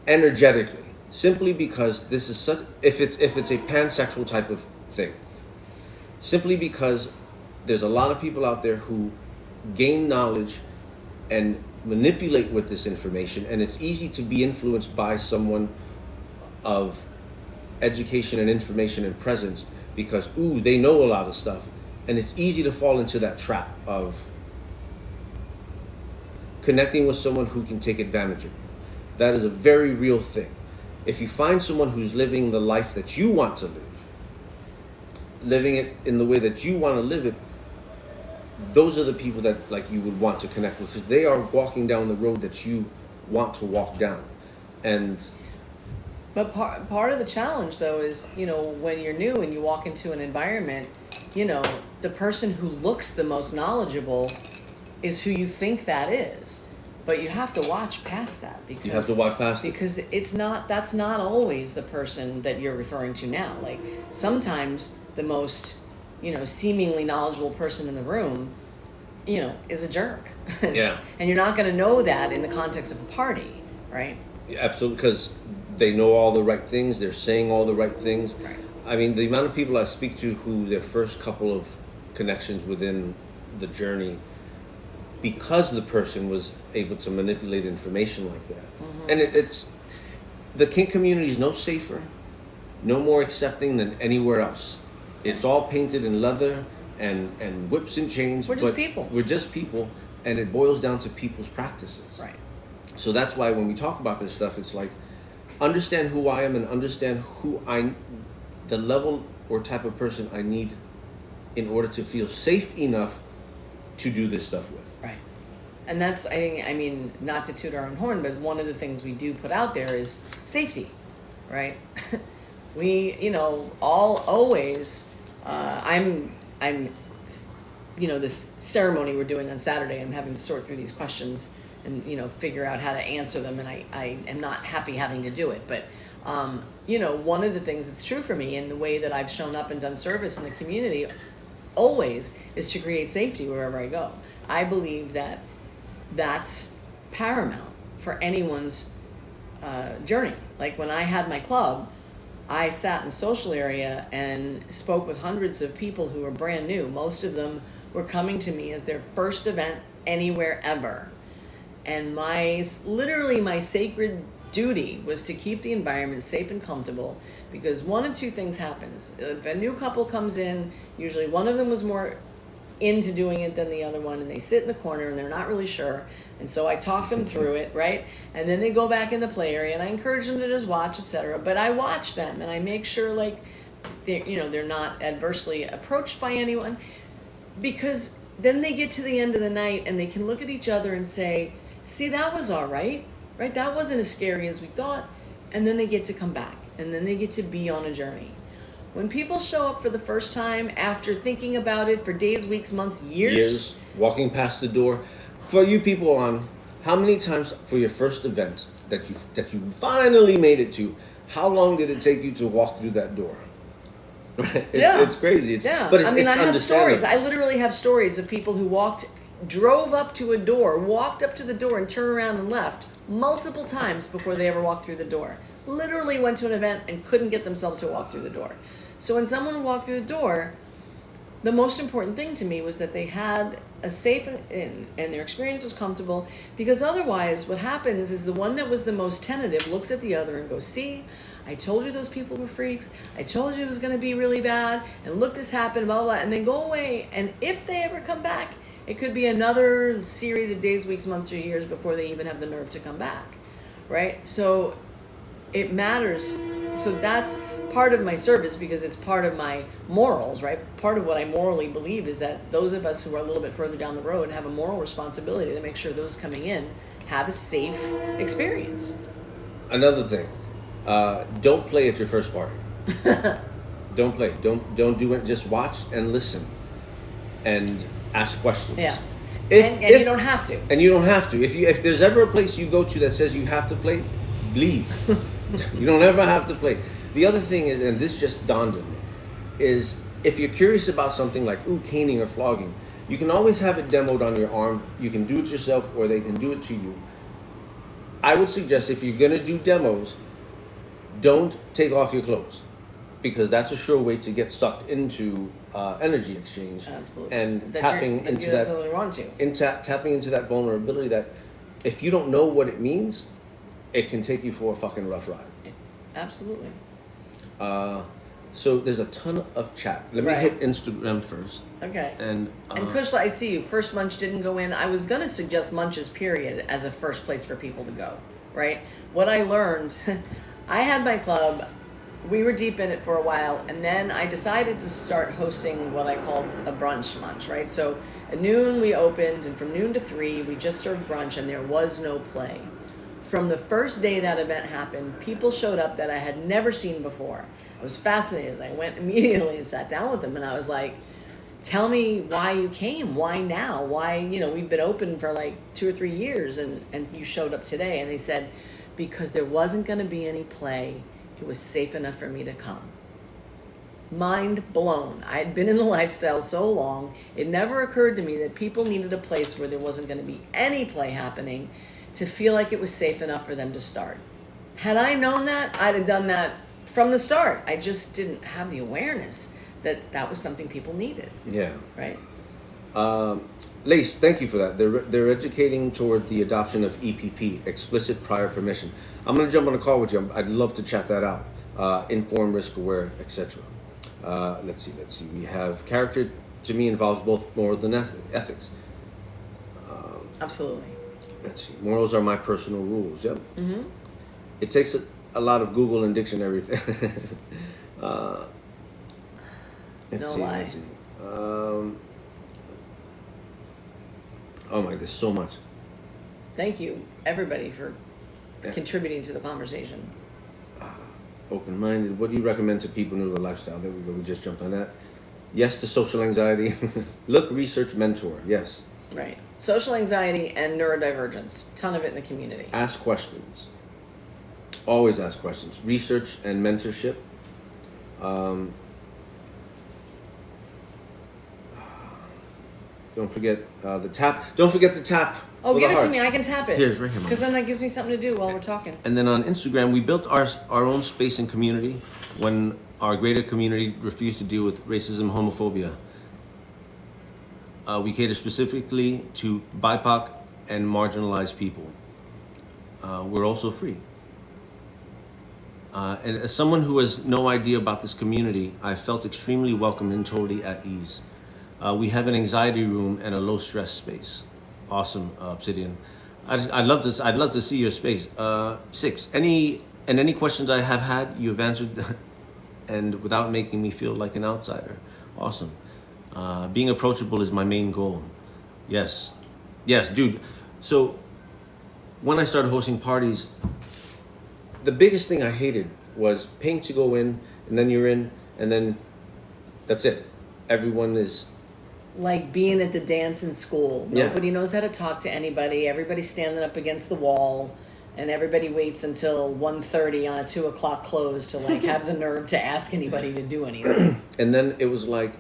[SPEAKER 2] energetically, simply because this is such, if it's a pansexual type of thing, simply because there's a lot of people out there who gain knowledge and manipulate with this information, and it's easy to be influenced by someone of education and information and presence because they know a lot of stuff, and it's easy to fall into that trap of connecting with someone who can take advantage of you. That is a very real thing. If you find someone who's living the life that you want to live, living it in the way that you want to live it, those are the people that like you would want to connect with, because they are walking down the road that you want to walk down.
[SPEAKER 1] But part of the challenge, though, is, when you're new and you walk into an environment, the person who looks the most knowledgeable is who you think that is. But you have to watch past that because
[SPEAKER 2] you have to watch past it.
[SPEAKER 1] Because that's not always the person that you're referring to now. Like, sometimes the most, seemingly knowledgeable person in the room, is a jerk.
[SPEAKER 2] Yeah.
[SPEAKER 1] And you're not going to know that in the context of a party, right?
[SPEAKER 2] Yeah, absolutely, because they know all the right things, they're saying all the right things.
[SPEAKER 1] Right.
[SPEAKER 2] I mean, the amount of people I speak to who their first couple of connections within the journey, because the person was able to manipulate information like that. Mm-hmm. And it's the kink community is no safer, no more accepting than anywhere else. It's all painted in leather and whips and chains.
[SPEAKER 1] We're just people.
[SPEAKER 2] We're just people, and it boils down to people's practices.
[SPEAKER 1] Right.
[SPEAKER 2] So that's why when we talk about this stuff, it's like, understand who I am and understand the level or type of person I need in order to feel safe enough to do this stuff with.
[SPEAKER 1] Right. And that's, I mean, not to toot our own horn, but one of the things we do put out there is safety, right? We, always, I'm, this ceremony we're doing on Saturday, I'm having to sort through these questions and, figure out how to answer them. And I am not happy having to do it. But, one of the things that's true for me in the way that I've shown up and done service in the community always is to create safety wherever I go. I believe that that's paramount for anyone's journey. Like when I had my club, I sat in the social area and spoke with hundreds of people who were brand new. Most of them were coming to me as their first event anywhere ever. And literally my sacred duty was to keep the environment safe and comfortable, because one of two things happens. If a new couple comes in, usually one of them was more into doing it than the other one, and they sit in the corner and they're not really sure, and so I talk them through it, right? And then they go back in the play area and I encourage them to just watch, etc. But I watch them and I make sure like they're not adversely approached by anyone, because then they get to the end of the night and they can look at each other and say, see, that was all right, that wasn't as scary as we thought. And then they get to come back and then they get to be on a journey. When people show up for the first time after thinking about it for days, weeks, months, years,
[SPEAKER 2] walking past the door, for you people on, how many times for your first event that you finally made it to, how long did it take you to walk through that door? It's crazy. But I have stories. I literally have stories of people who drove up to a door, walked up to the door and turned around and left multiple times before they ever walked through the door. Literally went to an event and couldn't get themselves to walk through the door. So when someone walked through the door, the most important thing to me was that they had a safe and their experience was comfortable, because otherwise what happens is the one that was the most tentative looks at the other and goes, see, I told you those people were freaks. I told you it was going to be really bad. And look, this happened, blah, blah, blah. And they go away. And if they ever come back, it could be another series of days, weeks, months, or years before they even have the nerve to come back, right? So it matters. So that's part of my service, because it's part of my morals, right? Part of what I morally believe is that those of us who are a little bit further down the road have a moral responsibility to make sure those coming in have a safe experience. Another thing, don't play at your first party. Don't play. Don't do it. Just watch and listen and ask questions.
[SPEAKER 1] Yeah. And you don't have to.
[SPEAKER 2] And you don't have to. If there's ever a place you go to that says you have to play, leave. You don't ever have to play. The other thing is, and this just dawned on me, is if you're curious about something like caning or flogging, you can always have it demoed on your arm. You can do it yourself, or they can do it to you. I would suggest, if you're gonna do demos, don't take off your clothes, because that's a sure way to get sucked into energy exchange.
[SPEAKER 1] Absolutely.
[SPEAKER 2] And tapping into that vulnerability that if you don't know what it means, it can take you for a fucking rough ride.
[SPEAKER 1] Absolutely.
[SPEAKER 2] So there's a ton of chat. Let me hit Instagram first.
[SPEAKER 1] Okay.
[SPEAKER 2] And
[SPEAKER 1] Kushla, I see you. First Munch didn't go in. I was going to suggest Munch's period as a first place for people to go, right? What I learned, I had my club. We were deep in it for a while, and then I decided to start hosting what I called a brunch munch, right? So at noon we opened, and from noon to 3 we just served brunch, and there was no play. From the first day that event happened, people showed up that I had never seen before. I was fascinated. I went immediately and sat down with them, and I was like, tell me why you came. Why now? Why, we've been open for like 2 or 3 years, and you showed up today. And they said, because there wasn't going to be any play. It was safe enough for me to come. Mind blown. I had been in the lifestyle so long, it never occurred to me that people needed a place where there wasn't going to be any play happening to feel like it was safe enough for them to start. Had I known that, I'd have done that from the start. I just didn't have the awareness that that was something people needed.
[SPEAKER 2] Yeah.
[SPEAKER 1] Right?
[SPEAKER 2] Lace, thank you for that. They're educating toward the adoption of EPP, explicit prior permission. I'm going to jump on a call with you. I'd love to chat that out. Inform, risk aware, etc. Let's see. We have character, to me, involves both morals and ethics.
[SPEAKER 1] Absolutely.
[SPEAKER 2] Let's see. Morals are my personal rules. Yep.
[SPEAKER 1] Mm-hmm.
[SPEAKER 2] It takes a lot of Google and dictionary. Let's see. Oh my, there's so much.
[SPEAKER 1] Thank you, everybody, for contributing to the conversation.
[SPEAKER 2] open-minded. What do you recommend to people new to the lifestyle? There we go. We just jumped on that. Yes to social anxiety. Look, research, mentor. Yes.
[SPEAKER 1] Right. Social anxiety and neurodivergence. Ton of it in the community.
[SPEAKER 2] Ask questions. Always ask questions. Research and mentorship. Don't forget the tap. Don't forget the tap.
[SPEAKER 1] Oh,
[SPEAKER 2] for
[SPEAKER 1] give
[SPEAKER 2] the
[SPEAKER 1] it to
[SPEAKER 2] heart.
[SPEAKER 1] me. I can tap it.
[SPEAKER 2] Here's right here, Mom.
[SPEAKER 1] Because then that gives me something to do while we're talking.
[SPEAKER 2] And then on Instagram, we built our own space and community when our greater community refused to deal with racism, homophobia. We cater specifically to BIPOC and marginalized people. We're also free. And as someone who has no idea about this community, I felt extremely welcome and totally at ease. We have an anxiety room and a low stress space. Awesome, Obsidian. I'd love to see your space. 6. Any questions I have had, you've answered, and without making me feel like an outsider. Awesome. Being approachable is my main goal. Yes, dude. So when I started hosting parties, the biggest thing I hated was paying to go in, and then you're in, and then that's it. Everyone is
[SPEAKER 1] like being at the dance in school.
[SPEAKER 2] Yeah.
[SPEAKER 1] Nobody knows how to talk to anybody. Everybody's standing up against the wall, and everybody waits until 1:30 on a 2 o'clock close to like have the nerve to ask anybody to do anything.
[SPEAKER 2] And then it was like,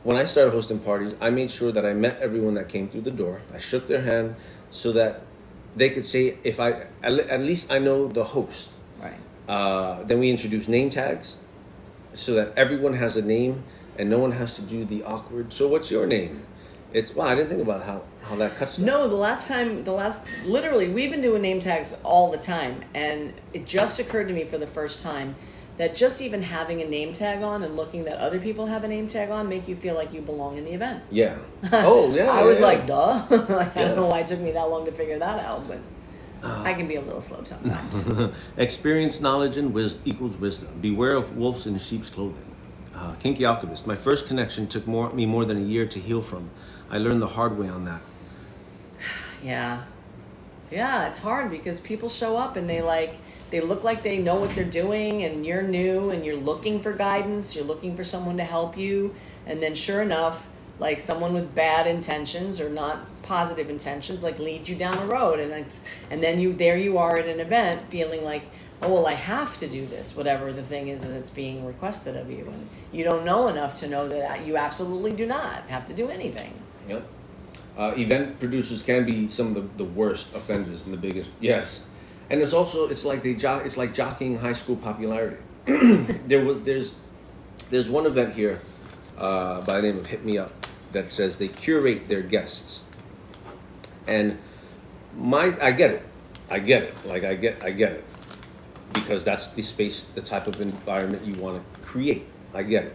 [SPEAKER 2] when I started hosting parties, I made sure that I met everyone that came through the door. I shook their hand so that they could say, at least I know the host.
[SPEAKER 1] Right.
[SPEAKER 2] Then we introduced name tags so that everyone has a name and no one has to do the awkward, so what's your name? I didn't think about how that cuts down.
[SPEAKER 1] No, literally, we've been doing name tags all the time. And it just occurred to me for the first time that just even having a name tag on and looking that other people have a name tag on make you feel like you belong in the event.
[SPEAKER 2] Yeah. Oh, yeah.
[SPEAKER 1] I was
[SPEAKER 2] yeah.
[SPEAKER 1] like, duh. I don't know why it took me that long to figure that out, but I can be a little slow sometimes.
[SPEAKER 2] Experience, knowledge, and equals wisdom. Beware of wolves in sheep's clothing. Kinky Alchemist. My first connection took me more than a year to heal from. I learned the hard way on that.
[SPEAKER 1] Yeah, it's hard because people show up and they look like they know what they're doing, and you're new and you're looking for guidance, you're looking for someone to help you, and then sure enough, like someone with bad intentions or not positive intentions like leads you down a road, and then you are at an event feeling like, oh well, I have to do this, whatever the thing is that's being requested of you, and you don't know enough to know that you absolutely do not have to do anything.
[SPEAKER 2] Yep. Event producers can be some of the worst offenders and the biggest. Yes. And it's like jockeying high school popularity. There's one event here by the name of Hit Me Up that says they curate their guests. And I get it. I get it. Because that's the space, the type of environment you want to create. I get it.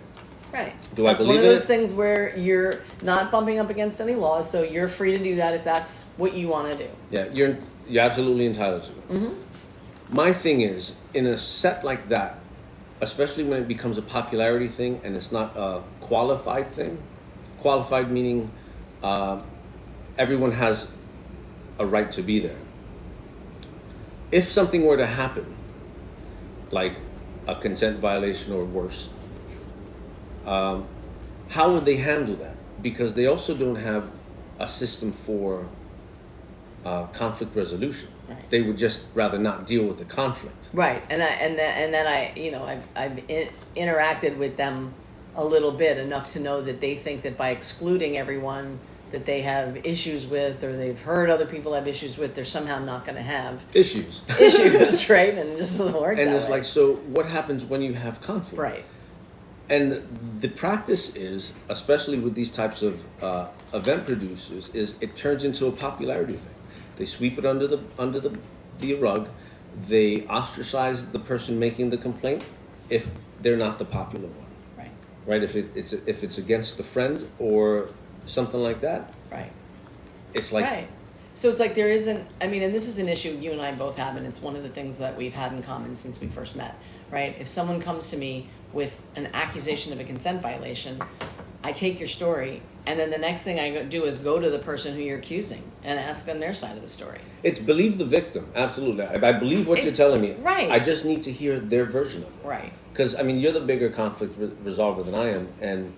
[SPEAKER 1] Right.
[SPEAKER 2] Do I believe it? It's
[SPEAKER 1] one of those things where you're not bumping up against any laws, so you're free to do that if that's what you want to do.
[SPEAKER 2] Yeah, you're absolutely entitled to it. Mm-hmm. My thing is, in a set like that, especially when it becomes a popularity thing and it's not a qualified thing, qualified meaning everyone has a right to be there. If something were to happen, like a consent violation or worse, how would they handle that? Because they also don't have a system for conflict resolution.
[SPEAKER 1] Right.
[SPEAKER 2] They would just rather not deal with the conflict.
[SPEAKER 1] Right, and then I've interacted with them a little bit enough to know that they think that by excluding everyone that they have issues with, or they've heard other people have issues with, they're somehow not going to have
[SPEAKER 2] issues,
[SPEAKER 1] right? And it just doesn't work.
[SPEAKER 2] And
[SPEAKER 1] that
[SPEAKER 2] it's
[SPEAKER 1] way.
[SPEAKER 2] like, so what happens when you have conflict?
[SPEAKER 1] Right.
[SPEAKER 2] And the practice is, especially with these types of event producers, is it turns into a popularity thing. They sweep it under the rug. They ostracize the person making the complaint if they're not the popular one.
[SPEAKER 1] Right.
[SPEAKER 2] Right. If it's against the friend or something like that.
[SPEAKER 1] Right.
[SPEAKER 2] It's like.
[SPEAKER 1] Right. So it's like there isn't, and this is an issue you and I both have, and it's one of the things that we've had in common since we first met, right? If someone comes to me with an accusation of a consent violation, I take your story, and then the next thing I do is go to the person who you're accusing and ask them their side of the story.
[SPEAKER 2] It's believe the victim, absolutely. I believe what you're telling me.
[SPEAKER 1] Right.
[SPEAKER 2] I just need to hear their version of it.
[SPEAKER 1] Right.
[SPEAKER 2] Because, I mean, you're the bigger conflict resolver than I am, and...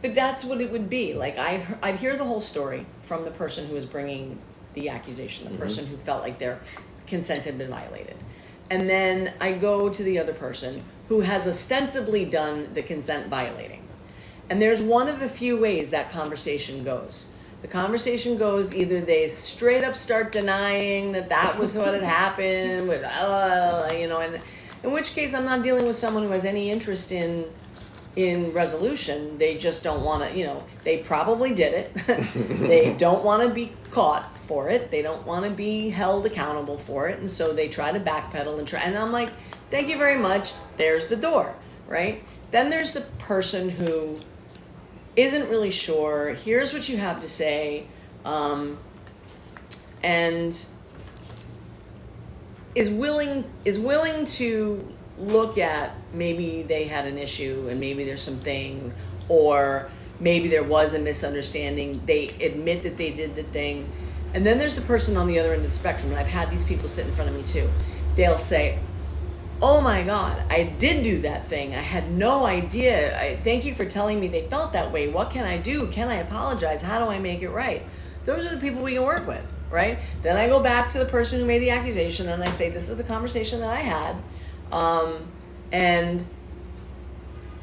[SPEAKER 1] But that's what it would be. Like, I'd hear the whole story from the person who was bringing the accusation, the person who felt like their consent had been violated. And then I go to the other person who has ostensibly done the consent violating. And there's one of a few ways that conversation goes. The conversation goes either they straight up start denying that was what had happened, with, and in which case I'm not dealing with someone who has any interest in resolution. They just don't want to, they probably did it. They don't want to be caught for it. They don't want to be held accountable for it. And so they try to backpedal and I'm like, thank you very much. There's the door, right? Then there's the person who isn't really sure. Here's what you have to say. And is willing to look at maybe they had an issue and maybe there's something, or maybe there was a misunderstanding. They admit that they did the thing. And then there's the person on the other end of the spectrum, and I've had these people sit in front of me too. They'll say, oh my God, I did do that thing. I had no idea. Thank you for telling me they felt that way. What can I do? Can I apologize? How do I make it right? Those are the people we can work with, right? Then I go back to the person who made the accusation and I say, this is the conversation that I had. And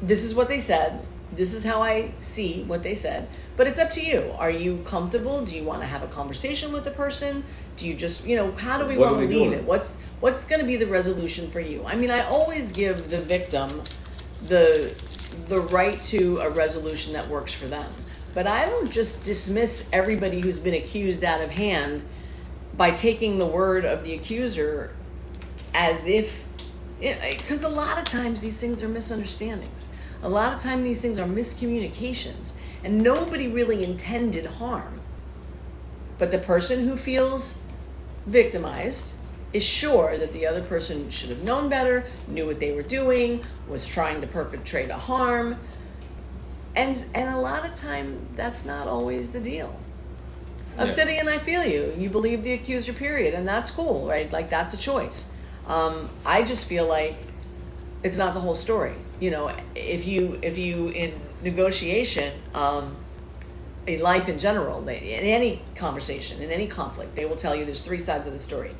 [SPEAKER 1] this is what they said. This is how I see what they said. But it's up to you. Are you comfortable? Do you want to have a conversation with the person? Do you just, how do we want to leave it? What's going to be the resolution for you? I mean, I always give the victim the right to a resolution that works for them. But I don't just dismiss everybody who's been accused out of hand by taking the word of the accuser as if, because a lot of times these things are misunderstandings. A lot of time these things are miscommunications, and nobody really intended harm. But the person who feels victimized is sure that the other person should have known better, knew what they were doing, was trying to perpetrate a harm. And a lot of time that's not always the deal. Yeah. Obsidian, I feel you. You believe the accuser, period, and that's cool, right? Like, that's a choice. I just feel like it's not the whole story. If you in negotiation, in life in general, in any conversation, in any conflict, they will tell you there's three sides of the story: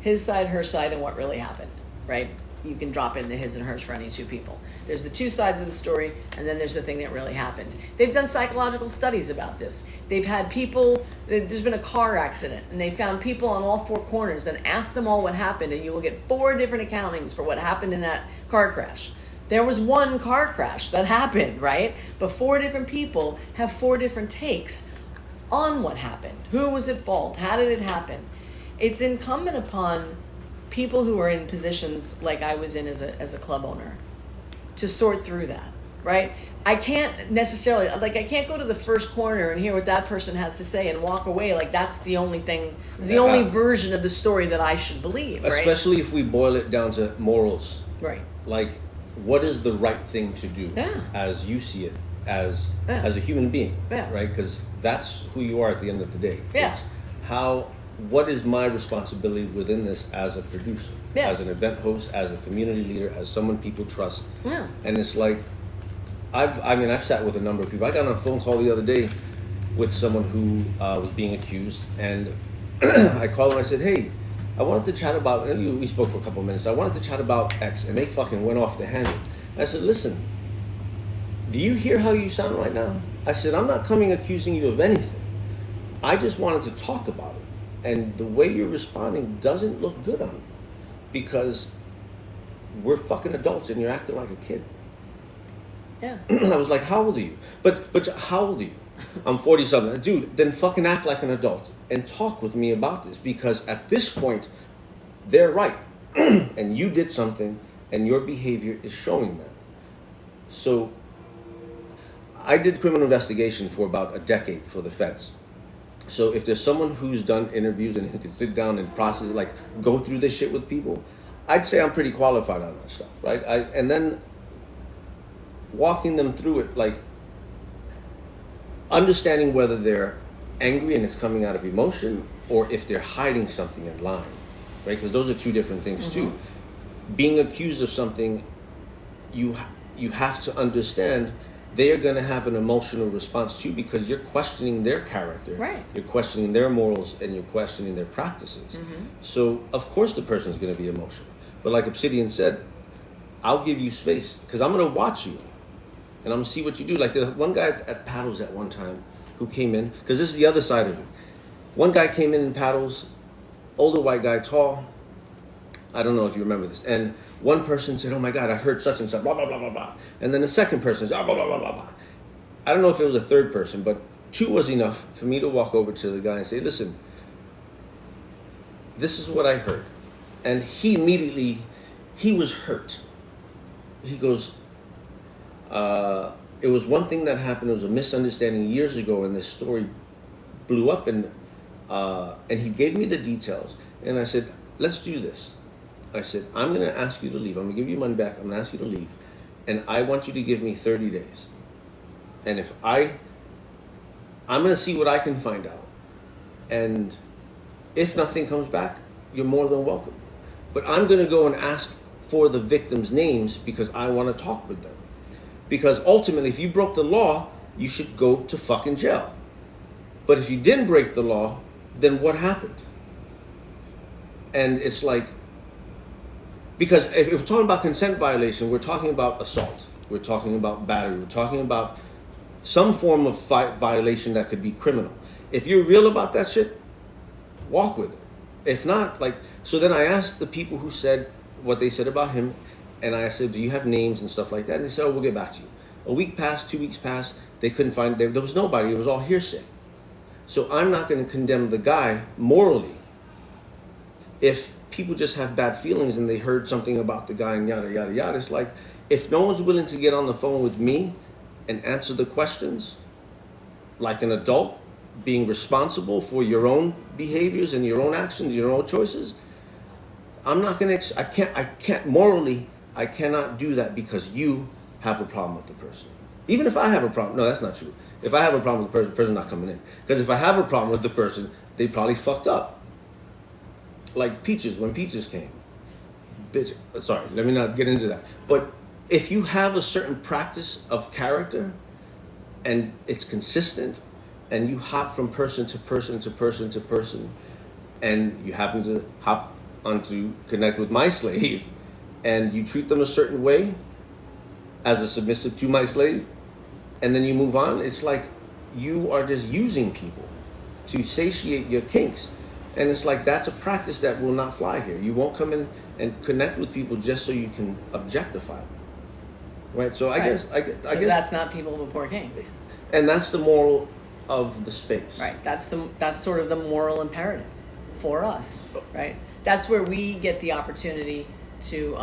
[SPEAKER 1] his side, her side, and what really happened, right? You can drop in the his and hers for any two people. There's the two sides of the story, and then there's the thing that really happened. They've done psychological studies about this. They've had people, there's been a car accident, and they found people on all four corners and asked them all what happened, and you will get 4 different accountings for what happened in that car crash. There was one car crash that happened, right? But 4 different people have 4 different takes on what happened. Who was at fault? How did it happen? It's incumbent upon people who are in positions like I was in as a club owner to sort through that, right? I can't necessarily, I can't go to the first corner and hear what that person has to say and walk away like that's the only thing, the only version of the story that I should believe, right?
[SPEAKER 2] Especially if we boil it down to morals.
[SPEAKER 1] Right.
[SPEAKER 2] Like, what is the right thing to do as you see it as a human being, right? Because that's who you are at the end of the day.
[SPEAKER 1] Yeah.
[SPEAKER 2] It's what is my responsibility within this as a producer, as an event host, as a community leader, as someone people trust. Yeah. And it's like, I've sat with a number of people. I got on a phone call the other day with someone who was being accused, and I called them. I said, hey, I wanted to chat about, and we spoke for a couple of minutes. I wanted to chat about X, and they fucking went off the handle. I said, listen, do you hear how you sound right now? I said, I'm not coming accusing you of anything. I just wanted to talk about it. And the way you're responding doesn't look good on me, because we're fucking adults and you're acting like a kid.
[SPEAKER 1] Yeah.
[SPEAKER 2] I was like, how old are you? But how old are you? I'm 40-something. Dude, then fucking act like an adult and talk with me about this, because at this point, they're right. And you did something, and your behavior is showing that. So I did criminal investigation for about a decade for the feds. So if there's someone who's done interviews and who can sit down and process it, like go through this shit with people, I'd say I'm pretty qualified on that stuff, right? And then walking them through it, like, understanding whether they're angry and it's coming out of emotion, or if they're hiding something and lying, right? Because those are two different things too. Being accused of something, you have to understand they are going to have an emotional response too, because you're questioning their character,
[SPEAKER 1] right?
[SPEAKER 2] You're questioning their morals, and you're questioning their practices. So of course the person's going to be emotional. But like Obsidian said, I'll give you space because I'm going to watch you and I'm going to see what you do. Like the one guy at Paddles at one time who came in, because this is the other side of it. One guy came in Paddles, older white guy, tall. I don't know if you remember this. And one person said, "Oh my God, I've heard such and such, blah, blah, blah, blah, blah." And then the second person said, blah, blah, blah, blah, blah. I don't know if it was a third person, but two was enough for me to walk over to the guy and say, "Listen, this is what I heard." And he immediately, he was hurt. He goes, it was one thing that happened. It was a misunderstanding years ago, and this story blew up. And he gave me the details. And I said, "Let's do this." I said, "I'm going to ask you to leave. I'm going to give you money back. I'm going to ask you to leave. And I want you to give me 30 days. And if I'm going to see what I can find out. And if nothing comes back, you're more than welcome. But I'm going to go and ask for the victims' names because I want to talk with them. Because ultimately, if you broke the law, you should go to fucking jail. But if you didn't break the law, then what happened?" And it's like, because if we're talking about consent violation, we're talking about assault. We're talking about battery. We're talking about some form of violation that could be criminal. If you're real about that shit, walk with it. If not, like, so then I asked the people who said what they said about him, and I said, "Do you have names and stuff like that?" And they said, "Oh, we'll get back to you." A week passed, 2 weeks passed. They couldn't find, there was nobody. It was all hearsay. So I'm not going to condemn the guy morally if people just have bad feelings and they heard something about the guy and yada, yada, yada. It's like, if no one's willing to get on the phone with me and answer the questions like an adult, being responsible for your own behaviors and your own actions, your own choices, I'm not going to, I can't morally, I cannot do that because you have a problem with the person. Even if I have a problem, no, that's not true. If I have a problem with the person's not coming in. Because if I have a problem with the person, they probably fucked up. Like Peaches, when Peaches came. Bitch, sorry, let me not get into that. But if you have a certain practice of character and it's consistent and you hop from person to person to person to person and you happen to hop onto connect with my slave and you treat them a certain way as a submissive to my slave and then you move on, it's like you are just using people to satiate your kinks. And it's like, that's a practice that will not fly here. You won't come in and connect with people just so you can objectify them. Right? So I guess
[SPEAKER 1] that's not people before kink.
[SPEAKER 2] And that's the moral of the space.
[SPEAKER 1] Right. That's sort of the moral imperative for us. Right. That's where we get the opportunity to,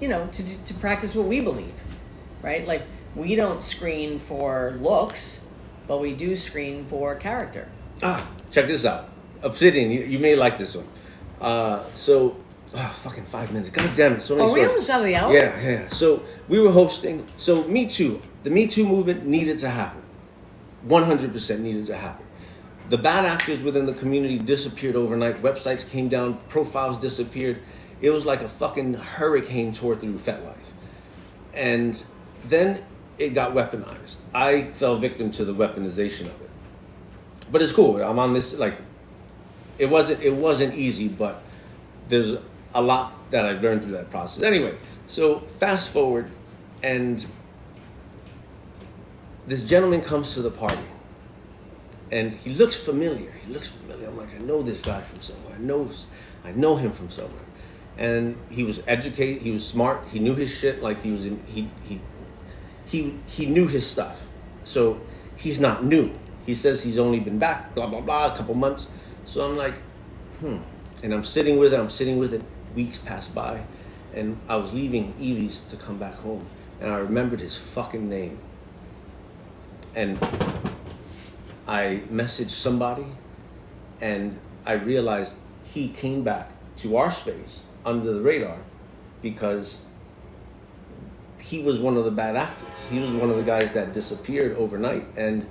[SPEAKER 1] to practice what we believe. Right. Like, we don't screen for looks, but we do screen for character.
[SPEAKER 2] Check this out. Obsidian, you may like this one. Fucking 5 minutes. God damn it. So many
[SPEAKER 1] stories. We almost out of the hour?
[SPEAKER 2] Yeah. So we were hosting. So Me Too. The Me Too movement needed to happen. 100% needed to happen. The bad actors within the community disappeared overnight. Websites came down. Profiles disappeared. It was like a fucking hurricane tore through FetLife. And then it got weaponized. I fell victim to the weaponization of it. But it's cool. I'm on this, like, it wasn't easy, but there's a lot that I've learned through that process. Anyway, so fast forward, and this gentleman comes to the party, and he looks familiar. I'm like, I know this guy from somewhere. I know him from somewhere. And he was educated. He was smart. He knew his shit. Like he knew his stuff. So he's not new. He says he's only been back, blah, blah, blah, a couple months. So I'm like, And I'm sitting with it. Weeks passed by. And I was leaving Evie's to come back home. And I remembered his fucking name. And I messaged somebody. And I realized he came back to our space under the radar because he was one of the bad actors. He was one of the guys that disappeared overnight, and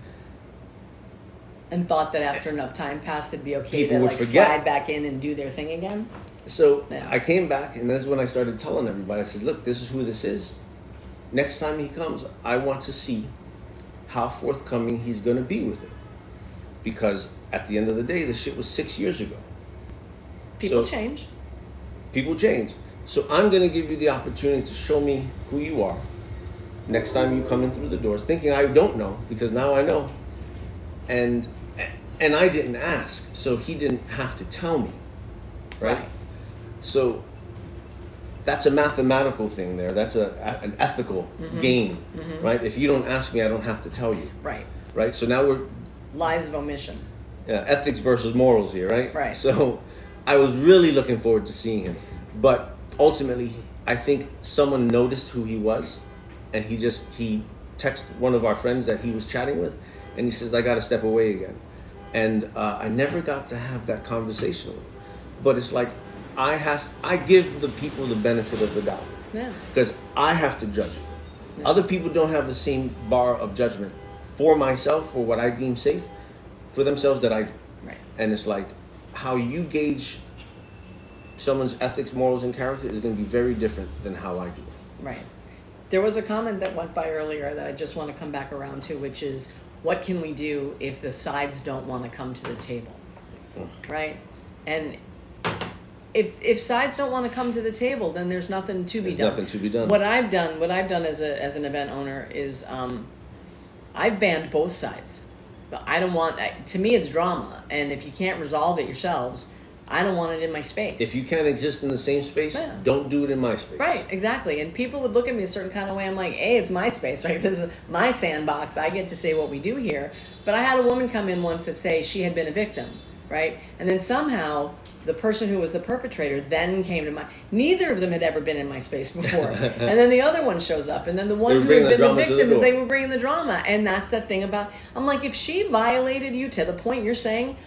[SPEAKER 1] thought that after enough time passed, it'd be okay
[SPEAKER 2] people
[SPEAKER 1] to
[SPEAKER 2] would
[SPEAKER 1] like
[SPEAKER 2] forget.
[SPEAKER 1] slide back in and do their thing again.
[SPEAKER 2] So
[SPEAKER 1] Yeah.
[SPEAKER 2] I came back, and that's when I started telling everybody. I said, look, this is who this is. Next time he comes, I want to see how forthcoming he's going to be with it. Because at the end of the day, this shit was 6 years ago.
[SPEAKER 1] People
[SPEAKER 2] So-
[SPEAKER 1] change.
[SPEAKER 2] People change. So I'm going to give you the opportunity to show me who you are next time you come in through the doors, thinking I don't know, because now I know. And I didn't ask, so he didn't have to tell me. Right? So that's a mathematical thing there. That's an ethical game, right? If you don't ask me, I don't have to tell you.
[SPEAKER 1] Right.
[SPEAKER 2] Right? So now we're
[SPEAKER 1] Lies of omission.
[SPEAKER 2] ethics versus morals here, right?
[SPEAKER 1] Right.
[SPEAKER 2] So I was really looking forward to seeing him. But ultimately, I think someone noticed who he was, and he texted one of our friends that he was chatting with, and he says, I got to step away again. And I never got to have that conversation with him. But it's like, I give the people the benefit of the doubt.
[SPEAKER 1] Yeah.
[SPEAKER 2] Because I have to judge it.
[SPEAKER 1] Yeah.
[SPEAKER 2] Other people don't have the same bar of judgment for myself, for what I deem safe, for themselves that I do.
[SPEAKER 1] Right.
[SPEAKER 2] And it's like, how you gauge someone's ethics, morals, and character is going to be very different than how I do it.
[SPEAKER 1] Right. There was a comment that went by earlier that I just want to come back around to, which is, what can we do if the sides don't want to come to the table? Right? And if sides don't want to come to the table, then there's nothing to be done.
[SPEAKER 2] There's nothing to be done.
[SPEAKER 1] What I've done as an event owner is I've banned both sides. I don't want, to me it's drama, and if you can't resolve it yourselves, I don't want it in my space.
[SPEAKER 2] If you can't exist in the same space,
[SPEAKER 1] Yeah.
[SPEAKER 2] don't do it in my space.
[SPEAKER 1] Right, exactly. And people would look at me a certain kind of way. I'm like, hey, it's my space, right? This is my sandbox. I get to say what we do here. But I had a woman come in once that say she had been a victim, right? And then somehow the person who was the perpetrator then came to my... Neither of them had ever been in my space before. And then the other one shows up. And then the one who had been the victim is they were bringing the drama. And that's the thing about... I'm like, if she violated you to the point you're saying...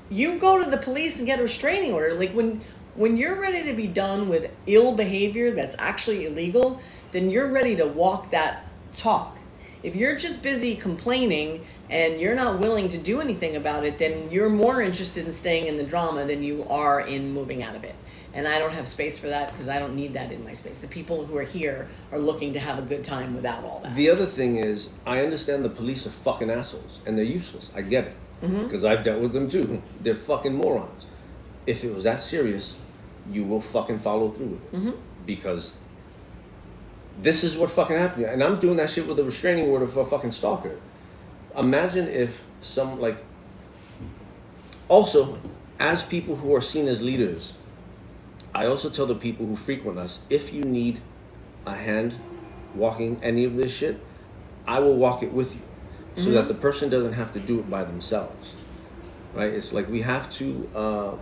[SPEAKER 1] You go to the police and get a restraining order. Like when you're ready to be done with ill behavior that's actually illegal, then you're ready to walk that talk. If you're just busy complaining and you're not willing to do anything about it, then you're more interested in staying in the drama than you are in moving out of it. And I don't have space for that because I don't need that in my space. The people who are here are looking to have a good time without all that.
[SPEAKER 2] The other thing is, I understand the police are fucking assholes and they're useless. I get it. Because I've dealt with them too. They're fucking morons. If it was that serious, you will fucking follow through with it. Because this is what fucking happened. And I'm doing that shit with a restraining order for a fucking stalker. Imagine if some, like... Also, as people who are seen as leaders, I also tell the people who frequent us, if you need a hand walking any of this shit, I will walk it with you. So that the person doesn't have to do it by themselves, right? It's like we have to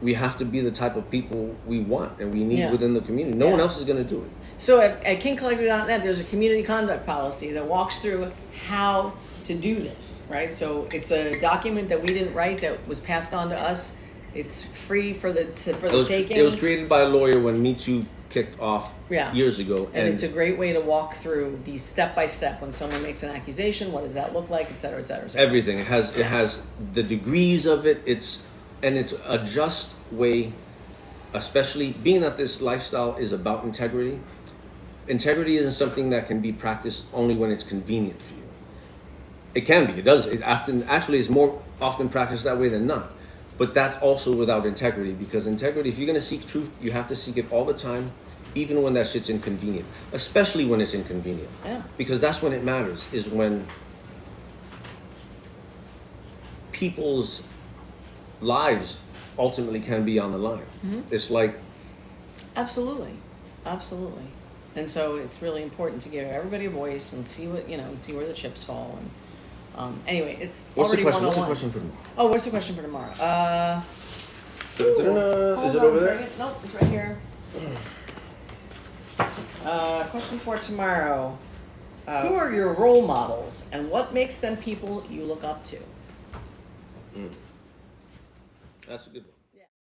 [SPEAKER 2] be the type of people we want and we need within the community. No one else is going to do it.
[SPEAKER 1] So at KinkCollective.net, there's a community conduct policy that walks through how to do this, right? So it's a document that we didn't write that was passed on to us. It's free for the taking.
[SPEAKER 2] It was created by a lawyer when Me Too kicked off years ago.
[SPEAKER 1] And it's a great way to walk through these step by step. When someone makes an accusation, what does that look like, et cetera, et cetera, et cetera.
[SPEAKER 2] Everything. It has the degrees of it. It's a just way, especially being that this lifestyle is about integrity. Integrity isn't something that can be practiced only when it's convenient for you. It can be. It does. It often actually is more often practiced that way than not. But that's also without integrity, because integrity, if you're going to seek truth, you have to seek it all the time, even when that shit's inconvenient, especially when it's inconvenient.
[SPEAKER 1] Yeah.
[SPEAKER 2] Because that's when it matters, is when people's lives ultimately can be on the line. It's like...
[SPEAKER 1] Absolutely. And so it's really important to give everybody a voice and see what, and see where the chips fall. And anyway, it's already 101.
[SPEAKER 2] What's the question for tomorrow?
[SPEAKER 1] Oh, what's the question for tomorrow?
[SPEAKER 2] Is it over there?
[SPEAKER 1] Nope, it's right here. Question for tomorrow. Who are your role models and what makes them people you look up to?
[SPEAKER 2] That's a good one.